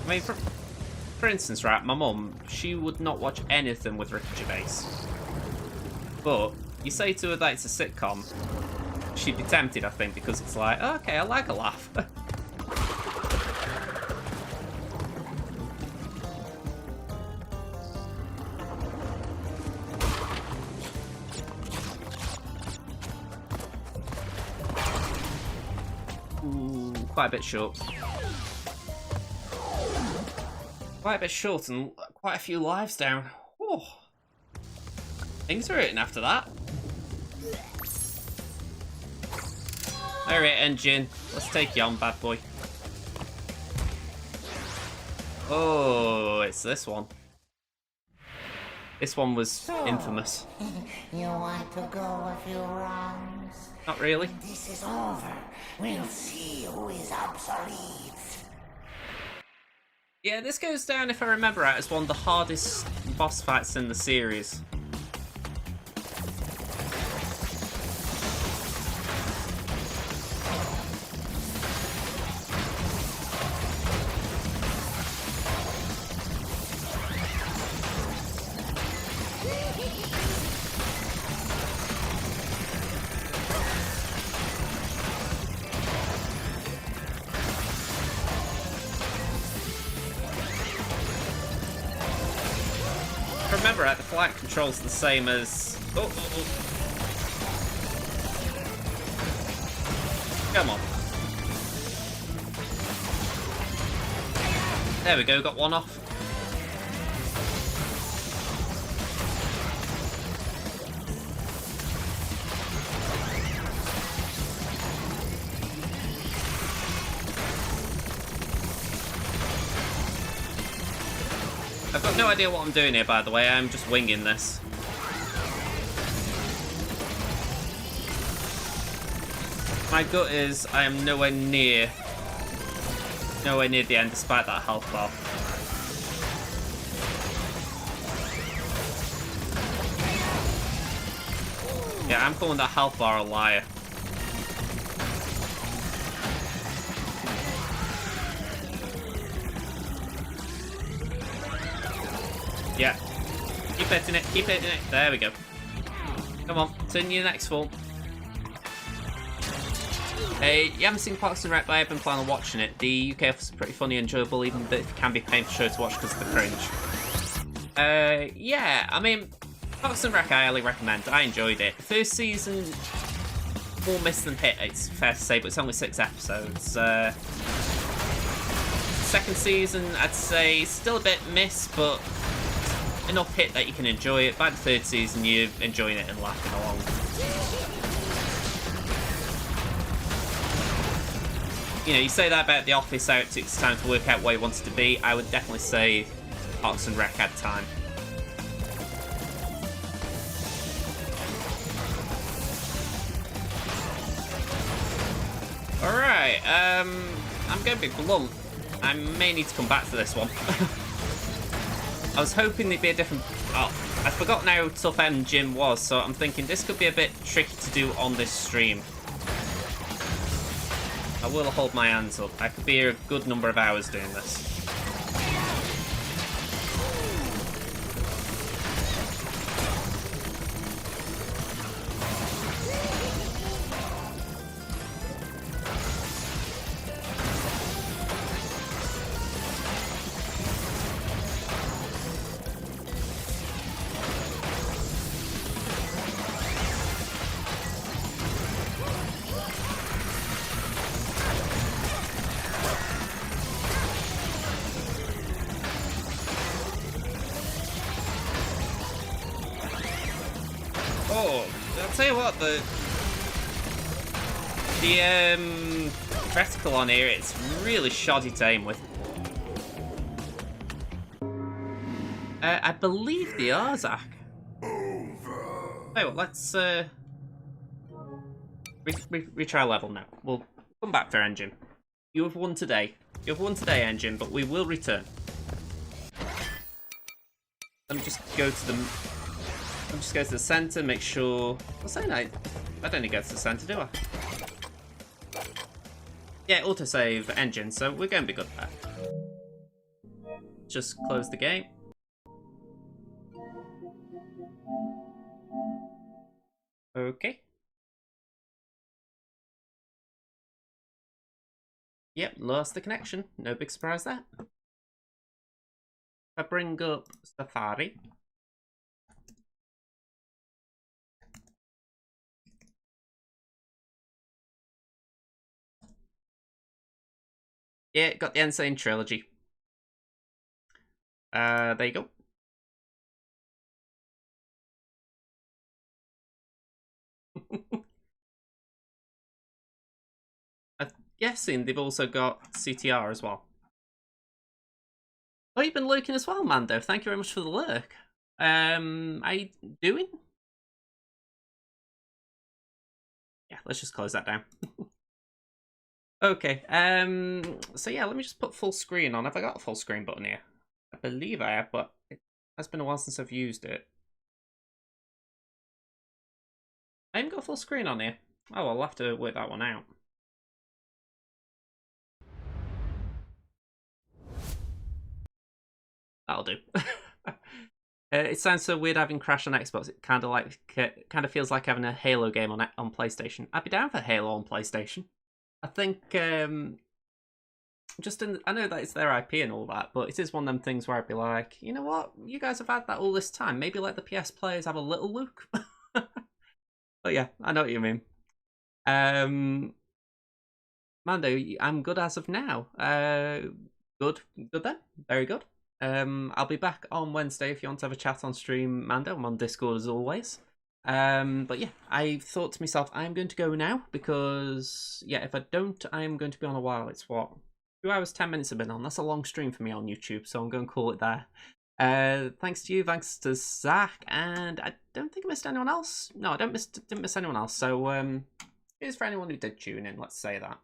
I mean, for instance, right, my mum, she would not watch anything with Ricky Gervais. But you say to her that it's a sitcom, she'd be tempted, I think, because it's like, oh, okay, I like a laugh. Ooh, quite a bit short. Quite a bit short and quite a few lives down. Whew. Things are hurting after that. Alright, engine. Let's take you on, bad boy. Oh, it's this one. This one was infamous. You want to go a few rounds? Not really. This is over. We'll see who is obsolete. Yeah, this goes down, if I remember right, as one of the hardest boss fights in the series. Remember, the flight control's the same as... Oh. Come on. There we go, got one off. I've got no idea what I'm doing here, by the way. I'm just winging this. My gut is I am nowhere near the end, despite that health bar. Yeah, I'm calling that health bar a liar. Yeah. Keep hitting it, keep hitting it. There we go. Come on, turn your next fall. Hey, you haven't seen Parks and Rec, but I've been planning on watching it. The UK Office is pretty funny and enjoyable, even though it can be a painful show to watch because of the cringe. Yeah, I mean, Parks and Rec I highly recommend. I enjoyed it. The first season, more miss than hit, it's fair to say, but it's only 6 episodes. Second season, I'd say, still a bit miss, but enough hit that you can enjoy it. By the third season, you're enjoying it and laughing along. You know, you say that about The Office, how it took time to work out where it wanted to be. I would definitely say Parks and Rec had time. I'm going to be blunt. I may need to come back to this one. I was hoping there'd be a different... Oh, I forgot how tough Engine was, so I'm thinking this could be a bit tricky to do on this stream. I will hold my hands up. I could be here a good number of hours doing this. Oh, I'll tell you what, the reticle on here, it's really shoddy to aim with. I believe they are, Zach. Hey, well, let's retry level now. We'll come back for Engine. You have won today. You have won today, Engine, but we will return. Let me just go to the... I'll just go to the center, make sure... I'm saying I don't need to go to the center, do I? Yeah, autosave Engine, so we're going to be good there. Just close the game. Okay. Yep, lost the connection. No big surprise there. If I bring up Safari... Yeah, got the Insane Trilogy. There you go. I'm guessing they've also got CTR as well. Oh, you've been lurking as well, Mando. Thank you very much for the lurk. Are you doing? Yeah, let's just close that down. Okay, so yeah, let me just put full screen on. Have I got a full screen button here? I believe I have, but it has been a while since I've used it. I haven't got full screen on here. Oh, I'll have to work that one out. That'll do. It sounds so weird having Crash on Xbox. It kind of feels like having a Halo game on PlayStation. I'd be down for Halo on PlayStation. I think I know that it's their IP and all that, but it is one of them things where I'd be like, you know what, you guys have had that all this time. Maybe let the PS players have a little look. But yeah, I know what you mean. Mando, I'm good as of now. Good then. Very good. I'll be back on Wednesday if you want to have a chat on stream, Mando. I'm on Discord as always. But yeah, I thought to myself, I'm going to go now because, yeah, if I don't, I'm going to be on a while. It's what? 2 hours, 10 minutes I've been on. That's a long stream for me on YouTube, so I'm going to call it there. Thanks to you, thanks to Zach, and I don't think I missed anyone else. No, I didn't miss anyone else, so here's for anyone who did tune in, let's say that.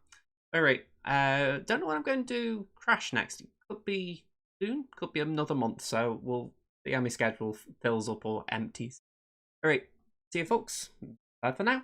Alright, don't know when I'm going to do Crash next. It could be soon, could be another month, so we'll see how my schedule fills up or empties. Alright, see you folks. Bye for now.